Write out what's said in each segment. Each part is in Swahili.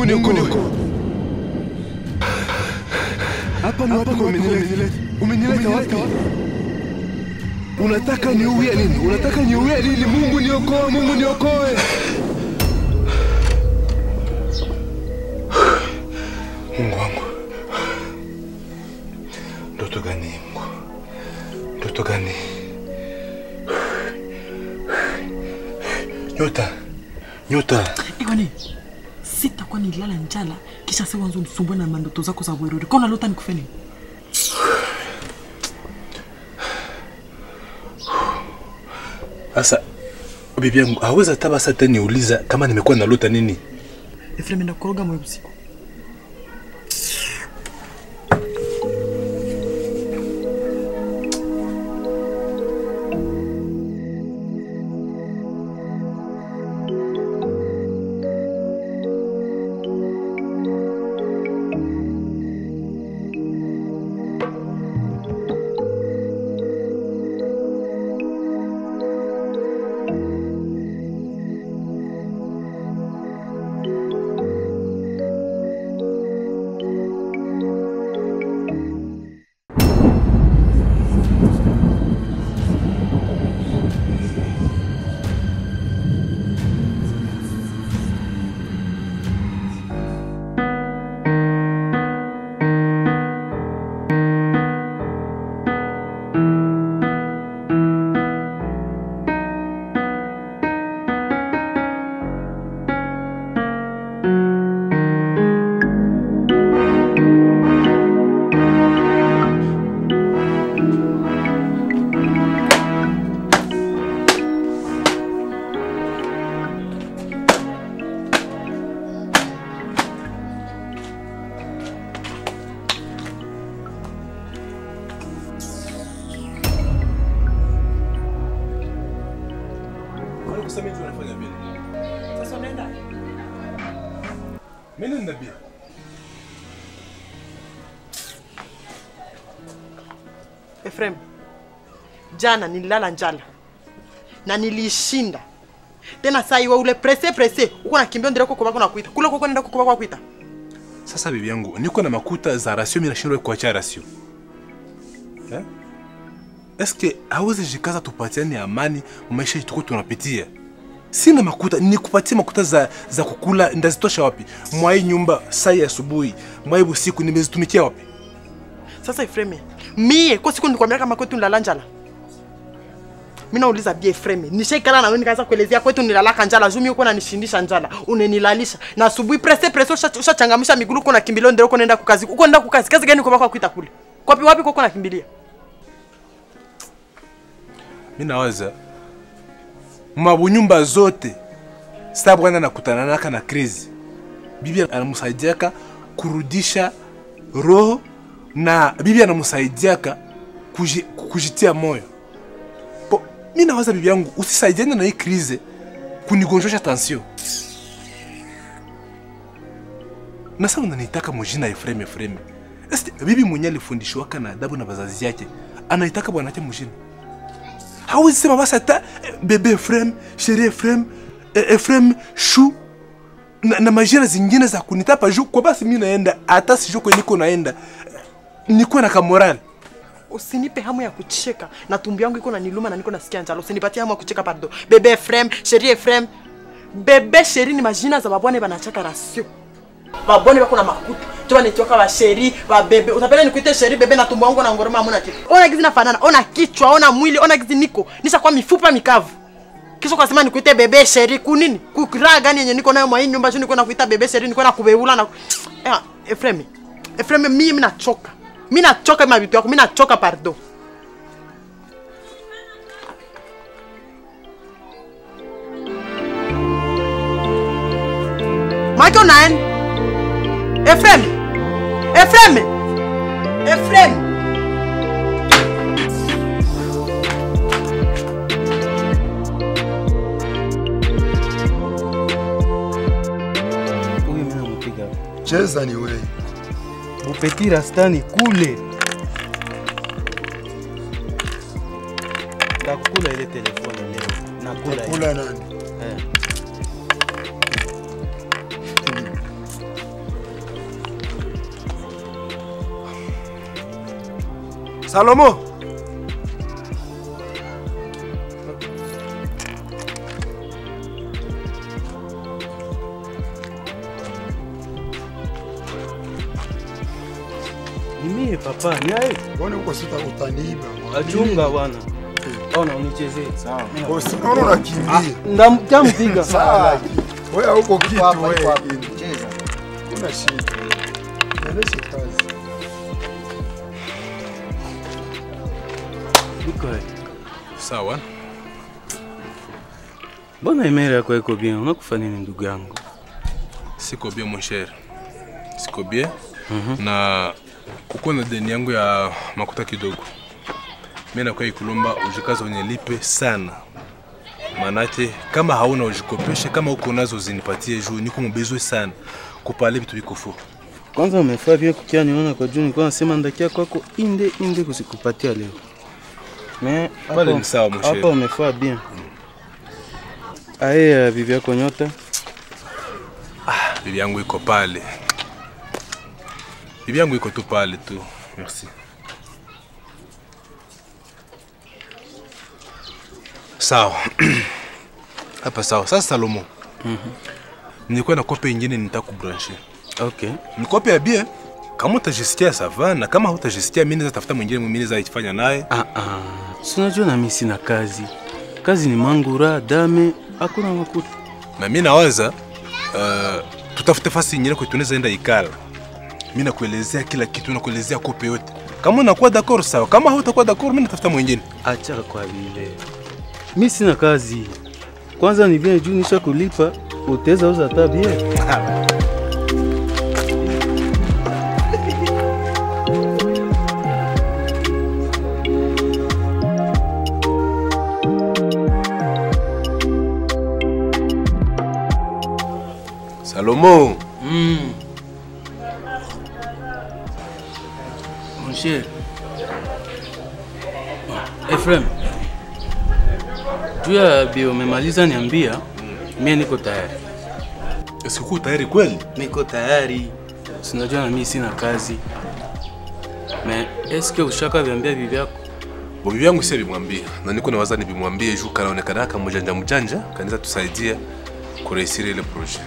niko. Hapa ni wapi umenileta? Umenileta wapi? Unataka niuie nini? Unataka niuie nini? Mungu niokoe, Mungu niokoe. Mungu wangu. Ndoto gani Mungu? Ndoto gani? Nyota. Iwani, sitakuwa nilala njala kisha sasa wanzo nisumbue na mandoto zako za bweruri. Kona lota nikufeni. Asa bibi yangu hawezi hata sasa niuliza kama nimekuwa nalota nini? Efrem enda kukoroga mwe usiku. Efrem, jana nililala njala na nilishinda. Tena saa iwe ule presse uko nakimbia ndireko kwa bako na kuita. Kule uko nenda kwa bako kuita. Sasa bibi yangu, niko na makuta za rasio mimi nashindwa kuacha rasio. Eske hauwezi jikaza tupatiane amani maisha yetu tunapitia? Sina makuta, nikupatie makuta za kukula ndazitosha wapi? Mwai nyumba saa ya asubuhi, mwai usiku nimezitumikia wapi? Sasa Efrem, mie kwa siku nikwambia kama kwetu nilala njala. Mimi nauliza bie Efrem, nishaikala na wewe nikaanza kuelezea kwetu nilalaka njala, jumi uko unanishindisha njala, unenilalisha. Na asubuhi presse ushachangamsha miguu uko na kimbilio ndio uko nenda kukazi. Uko nenda kukazi. Kazi gani uko bako kuita kule? Wapi uko nakimbilia? Mimi nawaza mabunyumba zote sababu bwana nakutana naka na krizi. Bibi anamsaidiaka kurudisha roho na bibi anamsaidiaka kujitia moyo. Mimi nawaza bibi yangu usisaidiane na hii krizi kunigonjosha tension. Na sasa unanitaka mjina Efrem. Esti bibi mwenye alifundishwa na adabu na bazazi yake anaitaka bwana yake mjina. Hawezi sema basi hata bebe Efrem, chéri Efrem, Efrem chou na majina zingine za kunitapa juu kwa basi mimi naenda hata sijui kwa niko naenda. Niko na kamoral. Usinipe hamu ya kucheka na tumbi yangu iko na niluma na niko nasikia njalo. Usinipatie hamu ya kucheka pardon. Bebe Efrem, chéri Efrem. Bebe chéri ni majina za babone banachaka rasio. Babone bako na makuta. Tuwa nitoka wa chéri, wa bebe. Utapenda nikuite chéri bebe na tumbo wangu na ngoroma hamuna kitu. Ona gizi nafanana, ona kichwa, ona mwili, ona gizi niko. Nisha kwa mifupa mikavu. Kisha kwa sema nikuite bebe chéri kunini? Kukira gani yenye niko nayo mwa hii nyumba juu niko na kuita bebe chéri, niko na kubeula na Efrem. Efrem mimi nachoka. Mimi nachoka na vitu yako, mimi nachoka pardon. Michael Nine. Efrem. Huyu mimi nampiga. Cheza ni wewe. Upeti rastani kule. Nakula ile telefoni leo. Nakula. Kula nani? Salomo. Mimi papa, ni aye. Bwana uko sita utaniiba. Achunga bwana. Ona unichezee. Sawa. Bosi, naona unakimbia. Ndampiga. Sawa. Wewe uko kitu wewe. Cheza. Una shida. Endeshe kazi. Iko. Sawa. Mbona email yako iko bien? Unakufa nini ndugu yangu? Siko bien mon cher. Siko bien. Na kuko na deni yangu ya makuta kidogo. Mimi nakuwa ikulomba ujikaze unilipe sana. Manake kama hauna ujikopeshe, kama uko nazo zinipatie juu niko mbezwe sana. Kupale vitu biko Kwanza umefaa bien kukia niona kwa juu nilikuwa nasema ndakia kwako inde kusikupatia leo. Mais pale ni sawa mon cher. Hapa umefaa bien. Aye bibi yako Nyota. Bibi yangu iko pale. Bibi yangu iko tu pale tu. Merci. Sawa. Hapa sawa. Sasa Salomo. Nilikuwa na kope nyingine nitakubrancher. Okay. Ni kope ya bien. Kama utajisikia sawa na kama hutajisikia mimi naweza tafuta mwingine mwingine ifanya naye. Si unajua na mimi sina kazi. Kazi ni mangura, dame, hakuna makuta. Na mimi nawaza tutafute fasi nyingine kwa tunaweza enda ikala. Mimi nakuelezea kila kitu, nakuelezea kope yote. Kama unakuwa d'accord sawa, kama hutakuwa d'accord mimi natafuta mwingine. Acha kwa vile. Mimi sina kazi. Kwanza ni bien juu nisha kulipa, utaweza uza tabia. Salomo. Mon cher. Ephraim. Tu ya bio umemaliza niambia, mimi niko tayari. Uko tayari kweli? Niko tayari. Sinajua na mimi sina kazi. Mais est-ce que ushaka viambia bibi yako? Bibi yangu sasa bimwambia. Na niko nawaza nibimwambie juu kanaonekana kama mjanja kanaweza tusaidia kurehisiri ile project.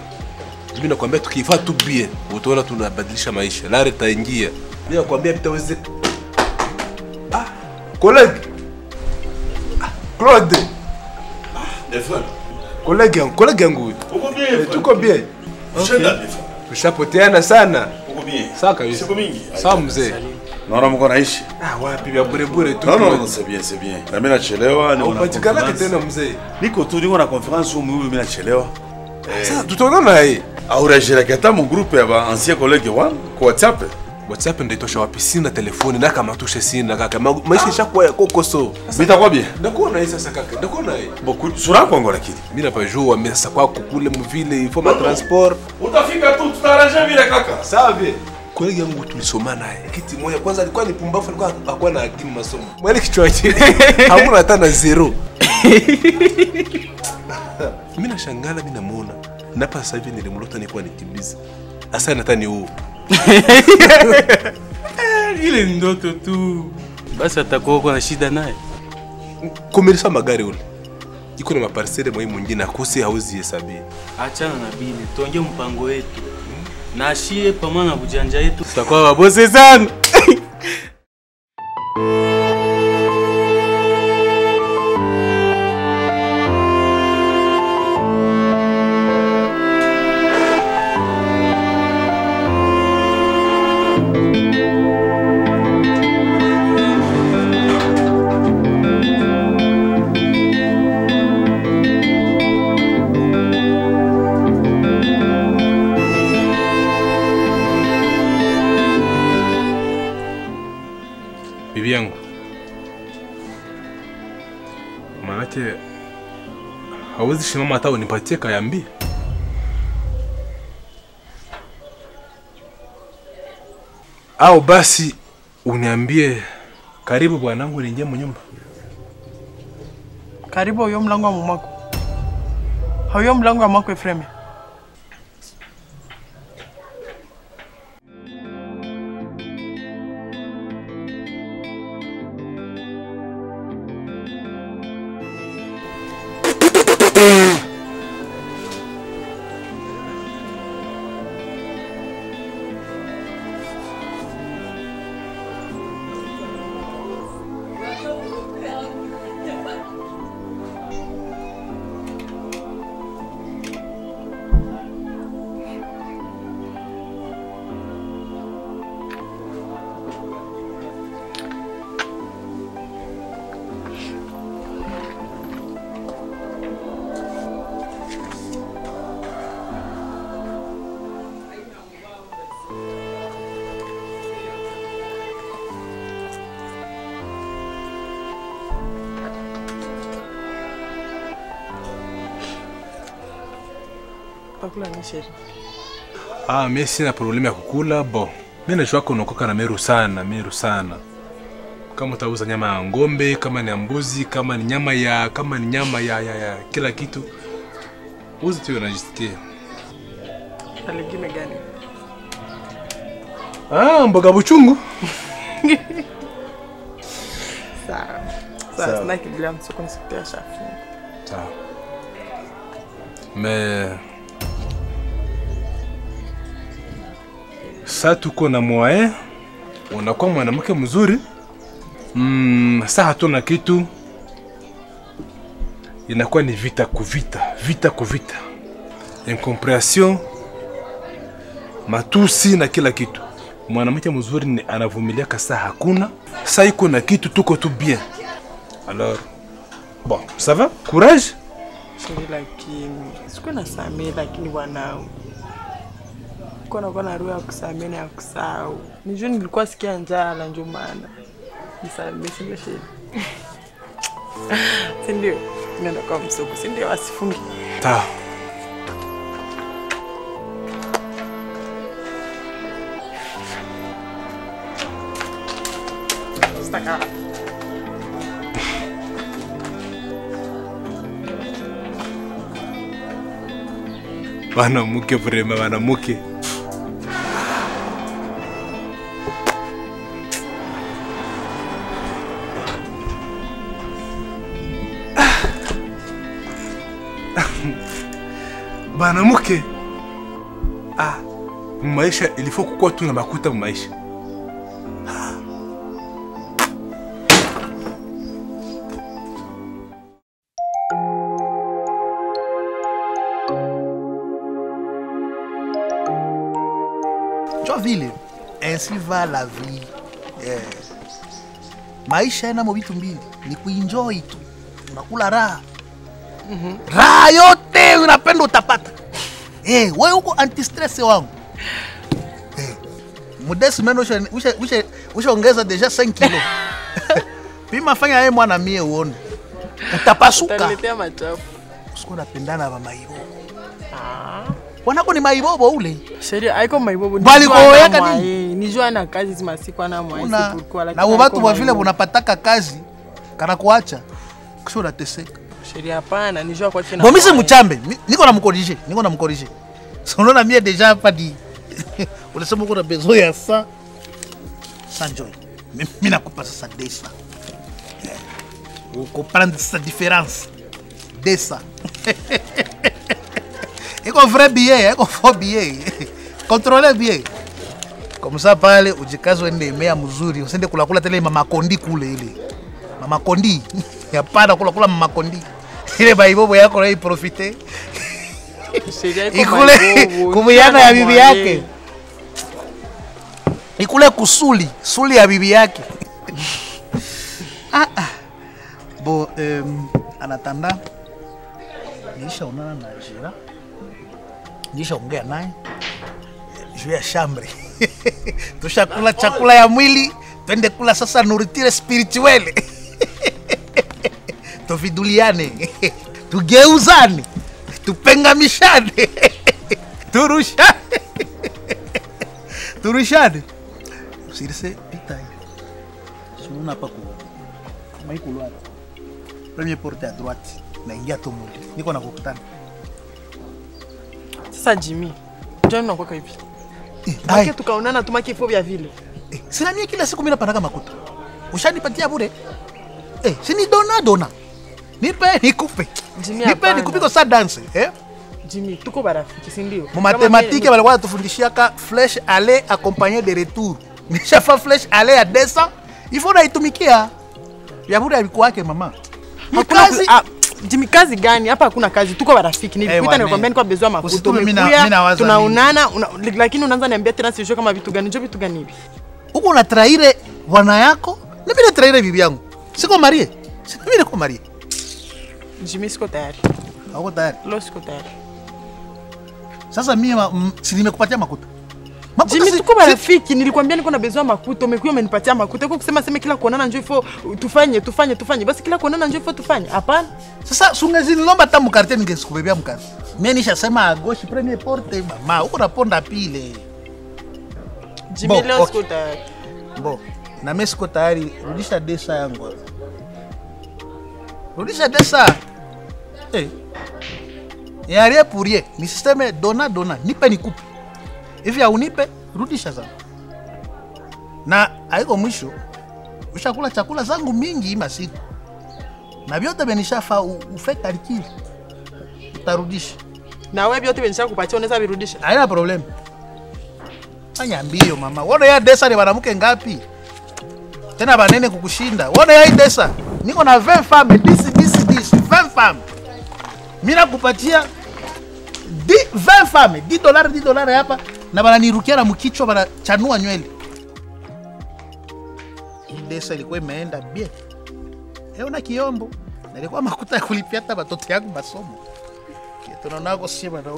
Mimi nakwambia tukifaa tu bien, utaona tunabadilisha maisha. Lare taingia. Mimi nakwambia bitaweze. Collègue. Claude. Defan. Collègue yangu. Uko bien? Tuko bien. Shenda. Tushapoteana sana. Uko bien? Sawa kabisa. Siku mingi. Sawa mzee. Naona mko naishi. Wapi vya bure tu. Non, c'est bien, c'est bien. Na mimi nachelewa ni unapatikana tena mzee. Niko na conference huko mimi nachelewa. Sasa tutaonana naye. Au rejera kata mu groupe ya ba ancien collègue wangu kwa WhatsApp. WhatsApp ndio itosha wapi? Sina telefoni na kama tushe sina kaka. Maisha ishakuwa ya kokoso. Bitakuwa bien. Ndakuwa na hii sasa kaka. Ndakuwa na hii. Beaucoup sura kwangu lakini. Mimi napajua mimi sasa kwa kukule mvile il faut ma transport. Utafika tu tutaarrange vile kaka. Sawa bien. Kolegi yangu tulisoma naye. Kiti moja kwanza alikuwa ni pumbafu, alikuwa hakuwa na akili masomo. Mwele kichwa chake. Hamuna hata na zero. Mimi nashangala mimi namuona. Napa sasa hivi nilimlota nilikuwa nikimbiza. Asa natani huu. Ile ndoto tu. Basi atakuwa na shida naye. Kumelisa magari ule. Iko na maparcelle mwa mwingine akose hauzi hesabia. Achana na bili, tuongee mpango wetu. Na ashie pamoja na bujanja yetu. Tutakuwa wabose sana. Bibi yangu. Manake hawezi shimama hata unipatie kayambi. Au basi uniambie karibu bwanangu niingie mnyumba. Karibu huyo mlango wa mamako. Huyo mlango wa mamako Ephraim. Unakula ni sheri? Mimi sina problemu ya kukula. Bon, mimi najua unakoka na meru sana. Kama utauza nyama ya ngombe, kama ni mbuzi, kama ni nyama ya kila kitu. Uzi tu unajisikia. Na lingine gani? Mboga buchungu. Sawa, sina kibila msoko nisikia shafu. Sawa. Mais sasa tuko na moyen, unakuwa mwanamke mzuri. Sasa hatuna kitu, inakuwa ni vita kuvita, incompréhension, matusi na kila kitu. Mwanamke mzuri ni anavumilia kasa hakuna. Sasa iko na kitu tuko tu bien. Alors bon, ça va? Courage. Lakini siku na samee, lakini wanao kuna roho ya kusamea na ya kusahau. Nijua nilikuwa sikia njaa la ndio maana nisamee, sio shida. Sindio? Nenda kwa msoko, sindio? Asifungi. Ta. Staka. Banamuke vrema, banamuke. Banamuke. Maisha ilifo kukua tu na makuta maisha. Vile ainsi va la vie. Maisha yana vitu mbili, ni kuenjoy tu. Unakula raha. Raha yote unapenda utapata. Wewe uko anti stress wangu. Modeste meno ushaongeza deja 5 kilo. Pima fanya yeye mwana mie uone. Utapasuka. Utaletea machafu. Usiku unapendana na maibo. Wanako ni maibobo ule. Sheria haiko maibobo. Bali kwa yaka nini? Nijua na kazi zimasiku ana mwaisi kulikuwa lakini. Na watu wa vile unapataka kazi kana kuacha. Kisha unateseka. Sheria hapana, nijua kwa tena. Bomisi mchambe, niko na mkorije. Unaona mie deja hapa di. Unasema uko na besoin ya ça. Sanjoy. Mimi nakupa sasa desa. Vous comprenez cette différence? Desa. Iko vrai billet, iko faux billet. Contrôlez bien. Comme ça pale ujikazo ende mea mzuri, usende kula tele mama kondi kule ile. Mama kondi. Yapana kula mama kondi. Ile baibobo yako na profiter. Ikule kumuyana ya bibi yake. Ikule suli ya bibi yake. Bo anatanda nishaonana na Jira. Nishaongea naye. Juu ya chambre. Tushakula chakula ya mwili, twende kula sasa nourriture spirituelle. Tufiduliane. Tugeuzane. Tupengamishane. Turushane. Usirse pita. Suna pa ku. Mai couloir. Premier porte à droite. Naingia tu mwili. Niko na kukutana. Sasa Jimmy, njoo na kwako hivi. Maki tukaonana tumaki fo vya vile. Sina mimi kila siku mimi napanaga makuta. Ushanipatia bure? Sini dona. Nipe nikupe. Jimmy nipe nikupiko sa dance, Jimmy, tuko barafiki, si ndio? Mu mathématique walikuwa tufundishiaka flèche aller accompagné de retour. Nishafa flèche aller à 200. Il faut naitumikia. Ya bure alikuwa yake mama. Hakuna Jimmy, kazi gani? Hapa hakuna kazi. Tuko barafiki. Nilikuita nikwambia niko bezoa mafuta. Tunaonana lakini unaanza niambia tena sio kama vitu gani? Njoo vitu gani hivi? Uko unatraire wana yako? Na mimi natraire bibi yangu. Siko marie. Mimi niko marie. Jimmy, siko tayari. Hauko tayari? Lo, siko tayari. Sasa mimi si nimekupatia makuta. Jimmy, tuko marafiki, nilikwambia niko na besoin makuta, umekuja umenipatia makuta. Uko kusema kila kuonana njoo ifo tufanye. Basi kila kuonana njoo ifo tufanye. Hapana. Sasa sungezi nilomba hata mkartie ningesikubebea mkazi. Mimi nishasema à gauche premier porte mama, uko naponda pile. Jimmy, leo siko tayari. Na mimi siko tayari, rudisha desa yangu. Rudisha desa. Yariye purie, ni systeme dona, nipe nikupe. Hivi haunipe, rudisha zangu. Na haiko mwisho, ushakula chakula zangu mingi masiku. Na vyote benishafa ufe kalkili. Utarudisha. Na wewe vyote benisha kupatia unaweza virudisha? Haina problem. Fanya mbio mama. Wona ya desa ni banamuke ngapi? Tena banene kukushinda. Wona ya desa. Niko na 20 femmes, 20 femmes. Mimi nakupatia 20 femmes, $10 hapa na bananirukia na mkichwa banachanua nywele. Hii desa ilikuwa imeenda bien. Una kiombo. Nilikuwa makuta ya kulipia hata watoto yangu masomo. Tunaona kwa sema na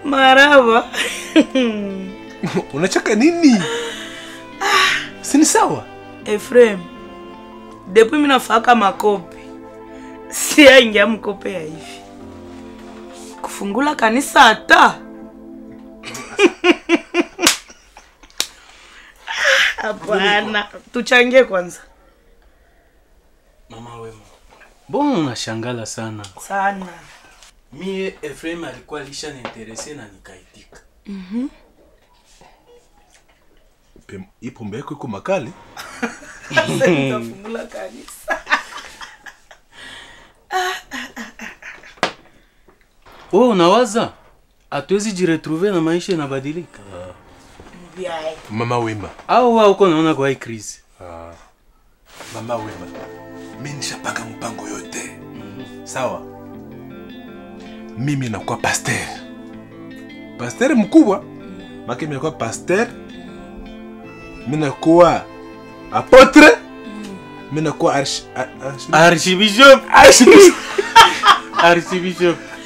Maraba. Unacheka nini? Si ni sawa? Efrem, depuis mimi nafaka makopi. Si aingia mkope ya hivi. Kufungula kanisa hata. Hapana, tuchangie kwanza. Mama wema. Mbona unashangala sana? Sana. Mie Efrem alikuwa lisha ninterese na nikaitika. Ipo mbeko iko makali. Sasa nitafungula kanisa. Unawaza? Hatuwezi jiretrouver na maisha yanabadilika. Mama wema. Au wao uko naona kwa hii crise? Mama wema. Mimi nishapanga mpango yote. Sawa? Mimi nakuwa pasteur. Pasteur mkubwa. Maki mimi nakuwa pasteur. Mimi nakuwa apotre. Mimi nakuwa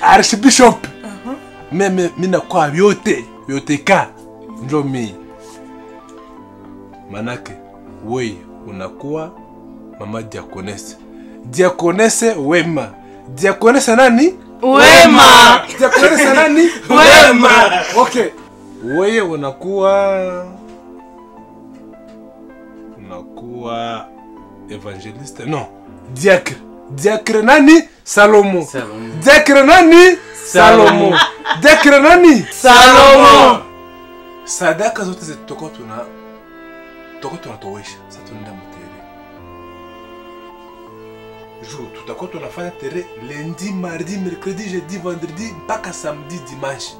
archbishop. Mimi nakuwa vyote ka. Ndio mimi. Manake wewe unakuwa mama diakonese. Diakonese wema. Diakonese nani? Wema. Diakonese nani? Wema. Okay. Wewe unakuwa evangeliste. No. Diacre. Diacre nani? Salomo. Diacre nani? Salomo. Diacre nani? Salomo. Sadaka zote zetu toko tunatoesha. Sasa tunaenda mtere. Tutakuwa tunafanya tere lundi, mardi, mercredi, jeudi, vendredi mpaka samedi, dimanche.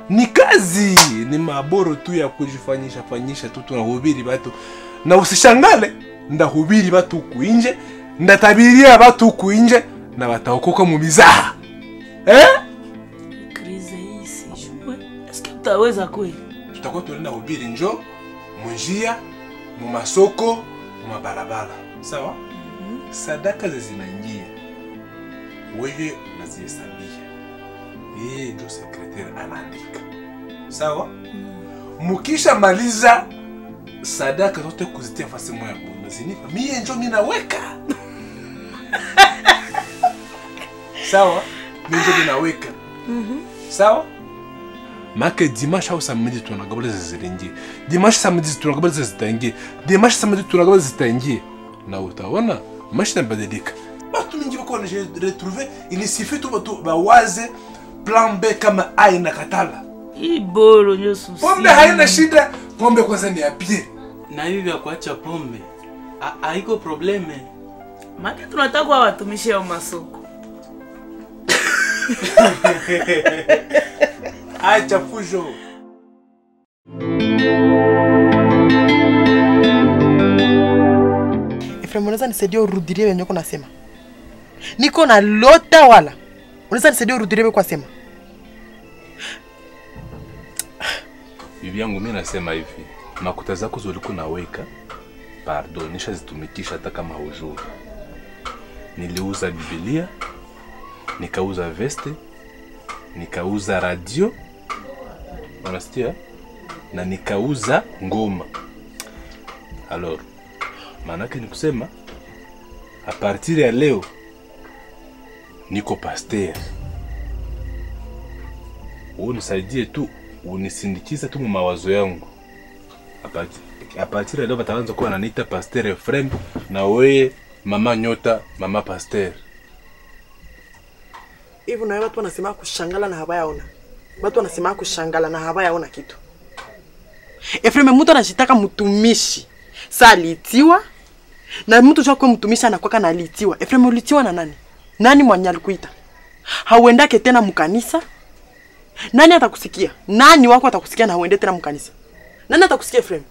Ni kazi, ni maboro tu ya kujifanyisha tu tunahubiri watu. Na usishangale, ndahubiri watu huku nje, ndatabiria watu huku nje na wataokoka mu mizaha. Crise hii sijue. Est-ce que utaweza kweli? Tutakuwa tunaenda hubiri njo, munjia, mu masoko, mu mabarabara. Sawa? Sadaka zinaingia. Wewe unazihesabia. Yeye ndio sekretari anaandika. Sawa? Mukisha maliza sadaka zote kuzitia fasi moja unazinipa. Mie ndio ninaweka. Sawa? Mie ndio ninaweka. Sawa? Make dimanche au samedi tunagabula zizingie. Dimanche samedi tunagabula zitaingie. Dimanche samedi tunagabula zitaingie. Na utaona maisha yanabadilika. Watu mingi wako wanaretrouver, il suffit tu watu bawaze plan B kama A inakatala. Hii boro nyo susi. Pombe haina shida, pombe kwanza ni ya bien. Na hivi vya kuacha pombe haiko probleme. Maki tunataka watumishi wa masoko. Acha fujo. Efrem, unaweza nisaidia urudilie wenye uko nasema? Niko na lota wala. Unaweza nisaidia urudilie kwa sema? Bibi yangu mimi nasema hivi, makuta zako zolikuwa naweka, pardon, nishazitumikisha hata kama hujui. Niliuza Biblia, nikauza veste, nikauza radio, unasikia? Na nikauza ngoma. Alors, manake ni kusema a partir ya leo niko pasteur. Unisaidie tu, unisindikize tu mawazo yangu. A partir ya leo bataanza kuwa wananiita Pasteur Ephraim na wewe mama Nyota, mama Pasteur. Hivi na watu wanasema kushangala na habayaona. Watu wanasema kushangala na habayaona kitu. Ephraim mtu anashitaka mtumishi. Salitiwa na mtu chako mtumishi anakuwa na alitiwa. Ephraim ulitiwa na nani? Nani mwenye alikuita? Hauendake tena mkanisa? Nani atakusikia? Nani wako atakusikia na uende tena mkanisa? Nani atakusikia Ephraim?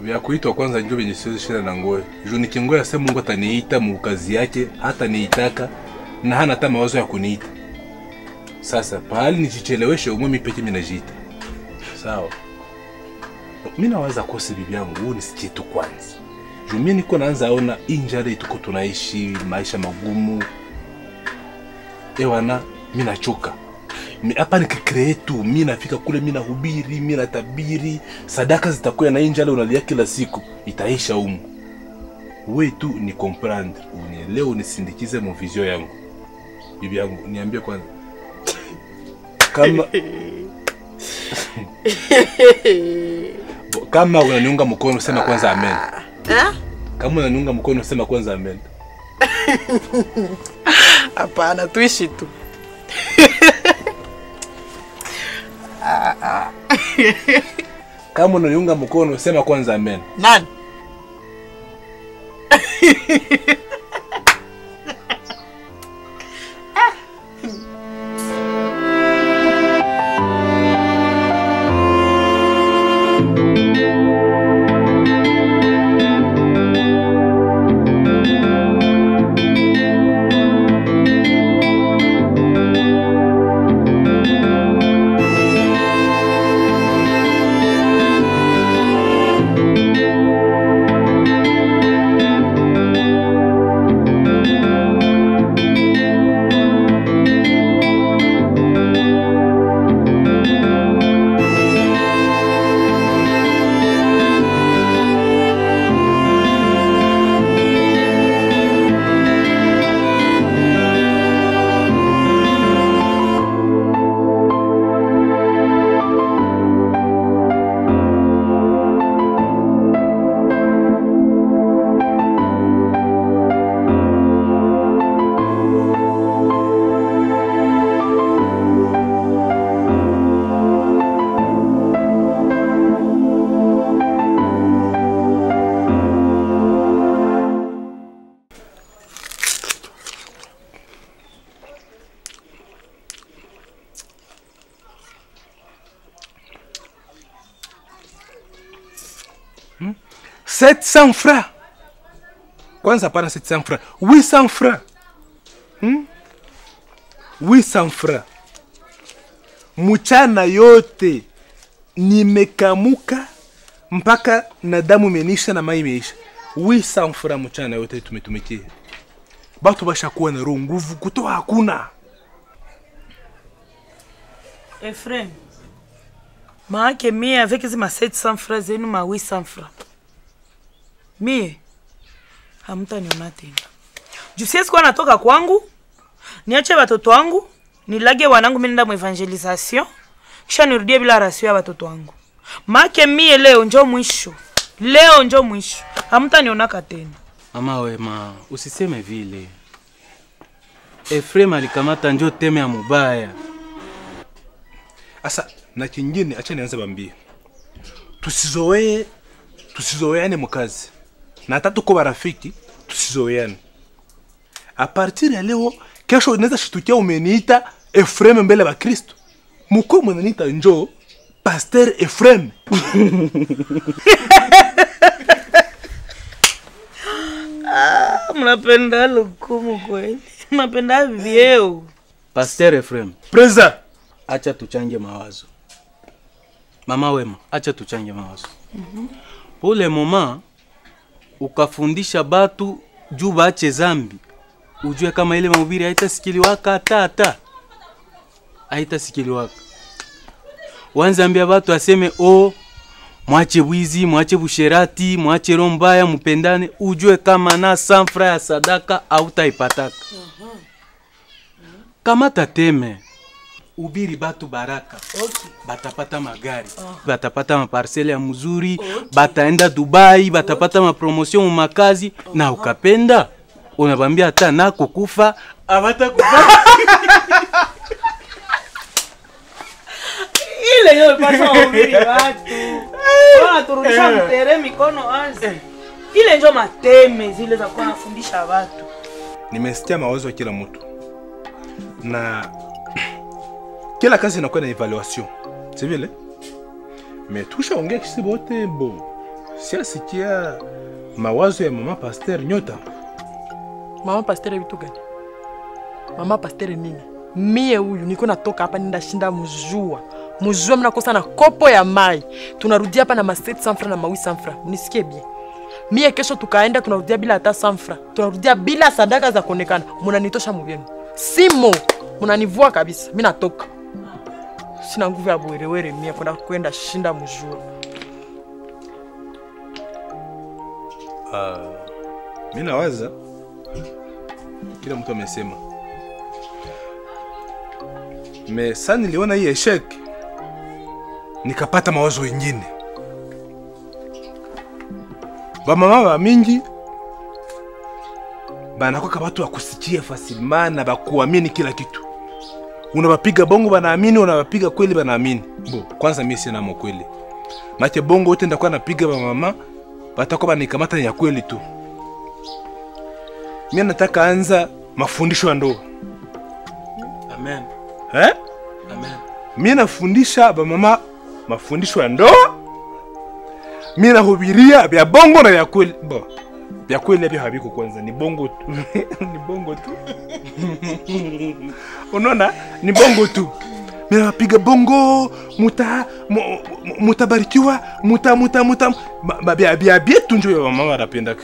Bia kuitwa kwanza njoo benye siwezi shida na ngoe. Juu nikingoya sema Mungu ataniita mukazi yake, hata niitaka na hana hata mawazo ya kuniita. Sasa pahali nijicheleweshe umwe peke mimi najiita. Sawa. Mimi nawaza kosi bibi yangu nisikie tu kwanza. Juu mimi niko naanza ona injari tuko tunaishi maisha magumu. Ewana mimi nachoka. Hapa nikicreate tu, mimi nafika kule, mimi nahubiri, mimi natabiri, sadaka zitakuwa na injali unalia kila siku, itaisha humu. Wewe tu ni comprendre, unielewe, unisindikize mu vision yangu. Bibi yangu, niambie kwanza. Kama unaniunga mkono sema kwanza amen. Kama unaniunga mkono sema kwanza amen. Hapana, tuishi tu. Kama unaniunga mkono sema kwanza amen. Nani? Hmm? 700 francs. Kwanza pana 700 francs. 800 francs. 800 francs. Mchana yote nimekamuka mpaka na damu imenisha na mai imeisha. 800 francs mchana yote tumetumikia. Batu bashakuwa na roho nguvu kutoa hakuna. Ephraim, maake mie avec ma 700 francs zenu ma 800 francs. Mie hamtaniona tena. Juu siwezi kuwa natoka kwangu, niache watoto wangu, nilage wanangu mimi nenda mu evangelisation, kisha nirudie bila rasio ya watoto wangu. Maake mie leo njoo mwisho. Leo njoo mwisho. Hamtaniona tena. Mama wema, usiseme vile. Ephraim alikamata njoo teme ya mubaya. Asa na kingine acha nianze bambie. Tusizoeane mukazi. Na hata tuko barafiki, tusizoeane. A partir ya leo kesho unaweza shitukia umeniita Ephraim mbele ba Kristo. Mko mnaniita njoo Pasteur Ephraim. Mnapenda lukumu kweli. Mnapenda vyeo. Pasteur Ephraim, Preza, acha tuchange mawazo. Mama Wema, acha tuchange mawazo. Pole mama, ukafundisha batu juu baache zambi. Ujue kama ile mahubiri haitasikiliwaka hata. Haitasikiliwaka. Wanza ambia batu aseme mwache wizi, mwache busherati, mwache roho mbaya, mpendane. Ujue kama na sanfra ya sadaka hautaipataka. Kama tateme ubiri batu baraka. Okay. Batapata magari, batapata maparcele ya mzuri, bataenda Dubai, batapata mapromotion mu makazi na ukapenda unabambia hata na kukufa abata kufa. Ile yo pasa ubiri watu. Wana turudisha mtere mikono wazi. Ile ndio mateme zile za kuwa nafundisha watu. Nimesikia mawazo ya kila mtu. Na kila kazi inakuwa na evaluation. C'est vile? Mais tushaongea kisi bote bo. Siasikia mawazo ya mama Pasteur Nyota. Mama Pasteur vitu gani? Mama Pasteur nini? Mie huyu niko natoka hapa nenda shinda mjua. Mjua mnakosa na kopo ya mai. Tunarudia hapa na ma 700 francs na ma 800 francs. Mnisikie bien. Mie kesho tukaenda tunarudia bila hata 100 francs. Tunarudia bila sadaka za kuonekana. Mnanitosha mvyenu. Simo, mnanivua kabisa. Mimi natoka. Sina nguvu ya bwerewere mie kwenda shinda mjua. Mimi nawaza kila mtu amesema. Mais sasa niliona hii eshek nikapata mawazo mengine. Bamama ba mingi banakoka watu wa kusikia facilement na bakuamini kila kitu. Unawapiga bongo banaamini, unawapiga kweli banaamini. Kwanza mimi sina kweli. Mache bongo wote ndakuwa napiga bamama batakuwa banikamata ya kweli tu. Mimi nataka anza mafundisho ya ndoa. Amen. Amen. Mimi nafundisha bamama mafundisho ya ndoa. Mimi nahubiria vya bongo na vya kweli. Vya kweli hivyo habiko kwanza ni bongo tu. Ni bongo tu. Unaona? Ni bongo tu. Mimi napiga bongo, mutabarikiwa, bia tu ndio mama wanapendaka.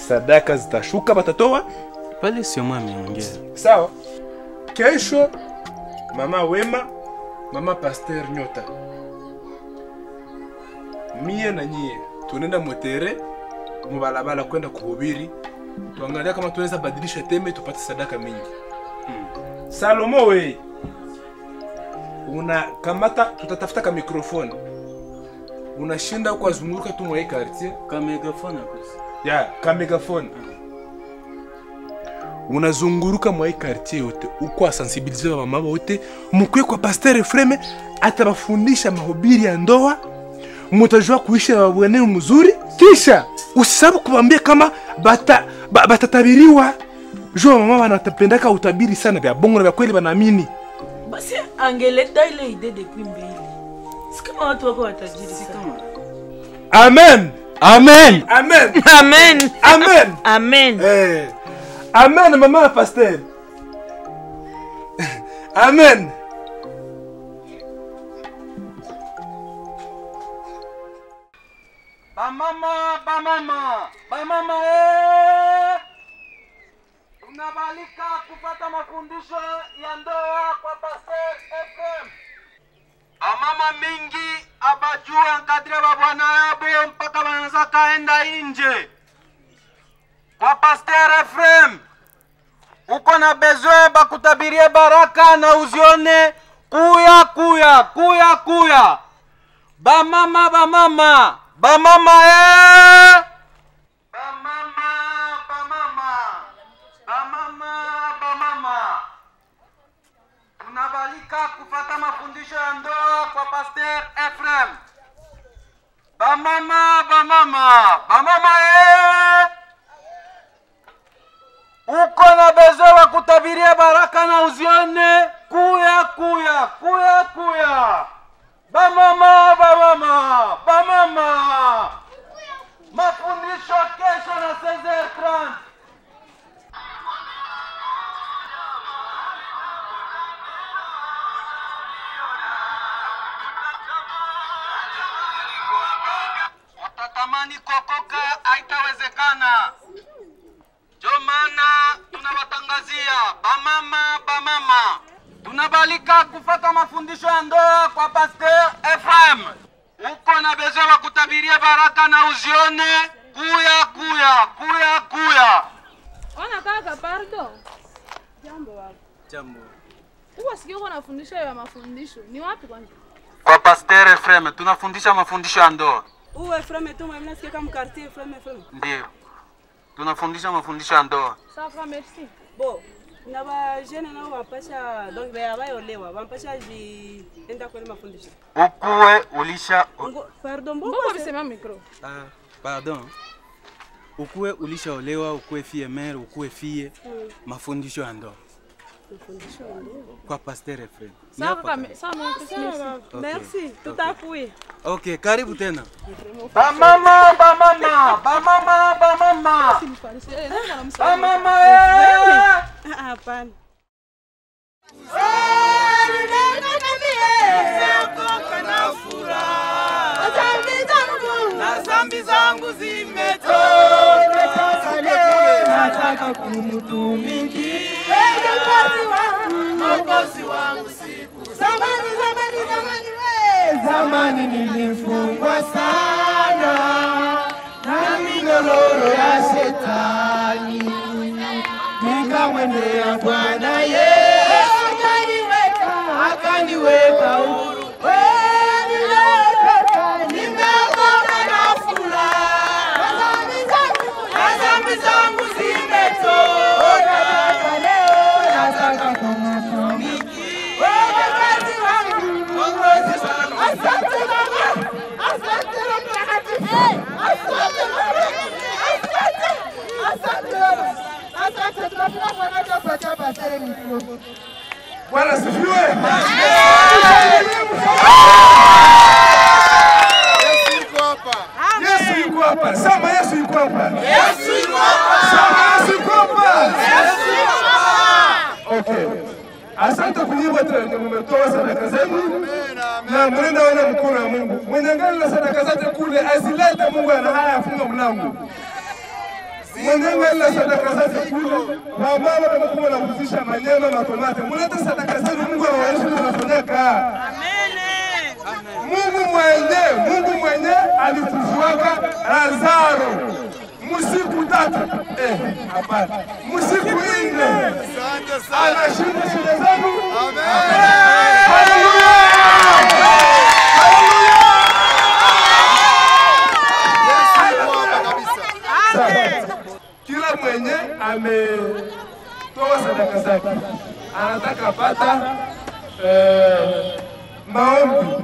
Sadaka zitashuka batatoa. Pale sio mama ameongea. Sawa. Kesho mama Wema, mama Pasteur Nyota. Mie na nyie tunaenda motere mubalabala kwenda kuhubiri. Tuangalia kama tunaweza badilisha teme tupate sadaka mingi. Salomo we. Una kamata tutatafuta ka mikrofoni. Unashinda kwa zunguruka tu mwa quartier Ka megaphone hapo. ya ka megaphone. Unazunguruka mwa quartier yote uko sensibiliser mama wote mukwe kwa Pasteur Efreme atabafundisha mahubiri ya ndoa. Mutajua kuishi na bwana mzuri, kisha usisabu kubambia kama batatabiriwa. Jua mama wanatapendaka utabiri sana vya bongo na vya kweli banaamini. Basi angeleta ile idée depuis mbele. Si kama watu wako watajiri si kama. Amen. Amen. Amen. Amen. Amen. Amen. Amen mama Pasteur. Amen. Bamama unabalika kupata mafundisho ya ndoa kwa Pasteur FM. Bamama mingi abajua kadri wa bwana yabo mpaka wanaanza kaenda nje. Kwa Pasteur FM uko na besoin bakutabirie baraka na uzione kuya. Bamama Bamama unabalika kufata mafundisho ya ndoa kwa Pasteur Efrem. Bamama uko na bezo wa kutabiria baraka na uzione kuya. Bamama mafundisho kesho na 16h30. kama ni kokoka haitawezekana. Ndio maana tunawatangazia bamama, tunabalika kufata mafundisho ya ndoa kwa Pasteur FM. Uko na besoin wa kutabiria baraka na uzione kuya. Ona kaka, pardon. Jambo wapi? Jambo. Uko sikio kwa nafundisha ya mafundisho. Ni wapi kwanza? Kwa Pasteur FM tunafundisha mafundisho ya ndoa. Uwe FM tu mimi nasikia kama quartier FM. Ndio. Tunafundisha mafundisho ya ndoa. Sawa, merci. Bo, na ba jeune nao wapasha donc bayolewa, wampasha enda kwa mafundisho. Ukuwe ulisha Pardon, Mbona visema micro? Pardon. Ukuwe ulishaolewa, ukuwe fie mère, ukuwe fie mafundisho ya ndoa. Mafundisho ya ndoa. Kwa Pasteur FM. Sawa, Merci, tutakuye. Okay, karibu tena. Bamama. Hapana. Zambi zangu zimetoka, nataka kumtumikia Mwokozi wangu siku. Zamani nilifungwa sana na minyororo ya shetani, nikamwendea Bwana Yesu akaniweka huru. Zangu zimetoka, nataka kumtumikia Mwokozi wangu. Asante Baba, asante Mtakatifu, asante tunafurahi kwa chapa mikro. Bwana sifiwe. Yesu yuko hapa. Sema Yesu yuko hapa. Yesu yuko hapa. Sema Yesu yuko hapa. Yesu yuko hapa. Okay. Asante kunyimba tena mmetoa sadaka zenu. Na mnaenda wana mkono wa Mungu. Mwenye ngani na sadaka zake kule asilete, Mungu ana haya afunga mlango. Mwenye ngani na sadaka zake kule mama na mkubwa na kuzisha manyama na tomate. Mlete sadaka zenu, Mungu awaonyeshe tunafanyaka. Mungu mwenye alifufuaka Lazaro musiku 3. Hapana. Musiku 4. Asante sana. Anashinda shida zangu. Amen. Haleluya. Yesu yuko hapa kabisa. Amen. Kila mwenye ametoa sadaka zake anataka pata maombi.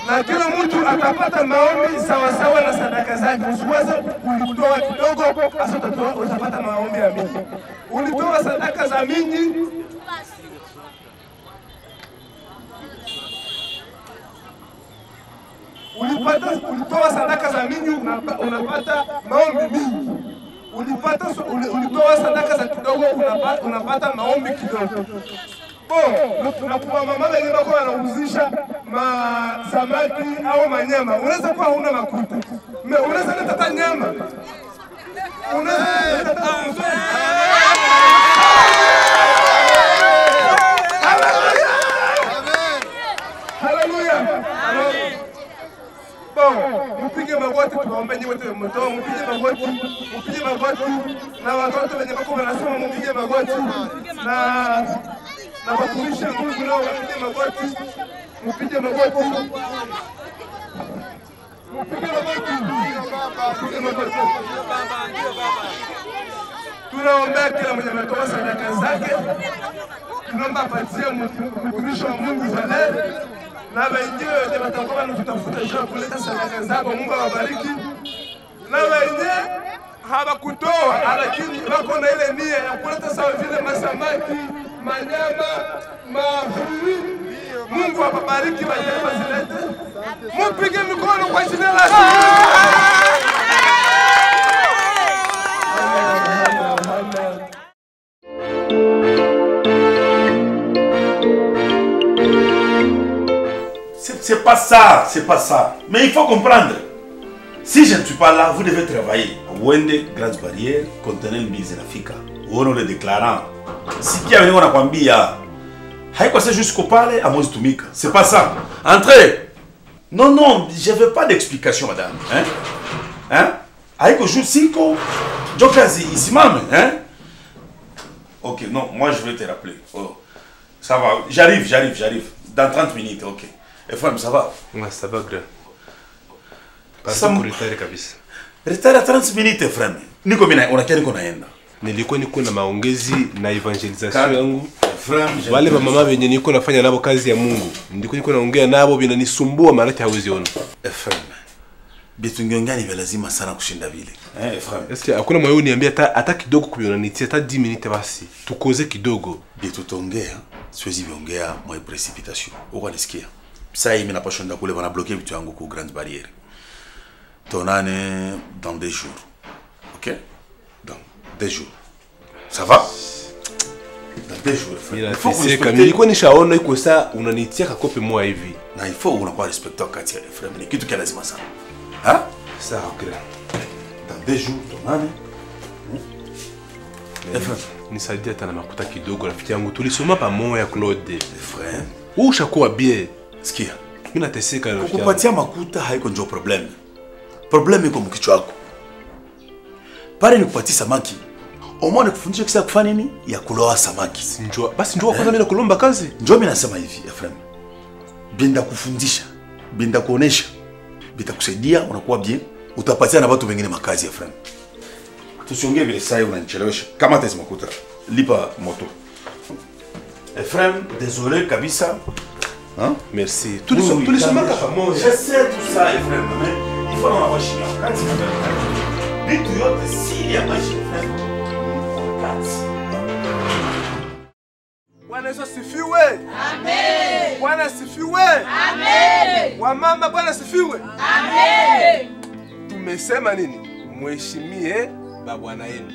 Na kila mtu atapata maombi sawa sawa na sadaka zake. Usiwaze ulitoa kidogo hasa utapata maombi ya mingi. Ulitoa sadaka za mingi, ulitoa sadaka za mingi unapata maombi mingi. Ulitoa sadaka za kidogo unapata maombi kidogo. Na kwa mama wengine wako wanauzisha samaki au manyama, unaweza kuwa huna makuta, unaweza leta nyama, unaweza leta haleluya. Mpige magoti tuombe nyinyi wote mmetoa, mpige magoti na watoto wenye wako wanasoma mpige magoti na watumishi wa Mungu nao wapige magoti, mpige magoti. Tunaombea kila mwenye ametoa sadaka zake, tunaomba apatie mtumishi wa Mungu Valeri na wengine wote watakuwa wanatafuta njia kuleta sadaka zao. Mungu awabariki. Na wengine hawakutoa lakini wako na ile nia ya kuleta sawa vile masamaki, manyama, mafuri. Mungu awabariki, wanyama zilete. Mpige mikono kwa jina la Yesu. C'est pas ça. Mais il faut comprendre. Si je ne suis pas là, vous devez travailler. Wende grande barrière, conteneur mbizi nafika. Uone le déclarant. Sikia wenyewe wanakwambia. Haiko c'est jusqu'au pale amwezi tumika. C'est pas ça. Entrez. Non non, je veux pas d'explication madame, hein? Hein? Haiko jour 5 Jokazi isimame, hein? OK, non, moi je vais te rappeler. Oh. Ça va, j'arrive. Dans 30 minutes, OK. Et frère, ça va? Ouais, ça va grand. Pardon pour retard kabisa. Retard à 30 minutes frère. Niko mina unakia niko naenda. Nilikuwa niko na maongezi na evangelisation yangu. Frère, wale mama wenye niko nafanya nabo kazi ya Mungu. Ndiko niko naongea nabo binanisumbua maana hawezi ona. Frère. Bitu ngengani vya lazima sana kushinda vile. Frère. Est-ce hakuna moyo uniambia hata kidogo kubiona nitie hata 10 minutes basi. Tukoze kidogo. Bitu tongea. Siwezi viongea mwa precipitation. Uko nisikia. Sasa mimi napashonda kule bana bloquer vitu yangu ku grande barrière. Tonane dans 2 jours. OK? Dans 2 jours. Ça va? Dans 2 jours. Il faut que kama nilikuwa nishaona iko saa unanitia kakope moja hivi. Na il faut unakuwa respecter wakati ya frère. Ni kitu kia lazima sana. Hein? Ça grand. Dans 2 jours tonane. Nisaidia tena makuta kidogo rafiki yangu. Tulisoma pamoja Claude. Frère. Ushakuwa bien. Sikia. Mimi nateseka rafiki yangu. Kukupatia makuta haiko ndio problem. Problem iko mkichwa wako. Pale nikupatia samaki. Omo nikufundisha kisa kufanya nini? Ya kuloa samaki. Njoo. Basi njoo kwanza mimi nakulomba kazi. Njoo mimi nasema hivi, Efrem. Binda kufundisha, binda kuonesha. Bitakusaidia unakuwa bien. Utapatia na watu wengine makazi ya Efrem. Tusiongee vile sasa unanichelewesha. Kama tezi makuta, lipa moto. Efrem, désolé kabisa. Hein? Merci. Tulisoma pamoja. Je sais tout ça, Efrem, mais il faut en avoir chien. Quand tu vas vitu yote si ya maisha, Efrem. Bwana Yesu asifiwe. Amen. Bwana asifiwe. Amen. Wamama Bwana asifiwe. Amen. Tumesema nini? Mheshimie babwana yenu.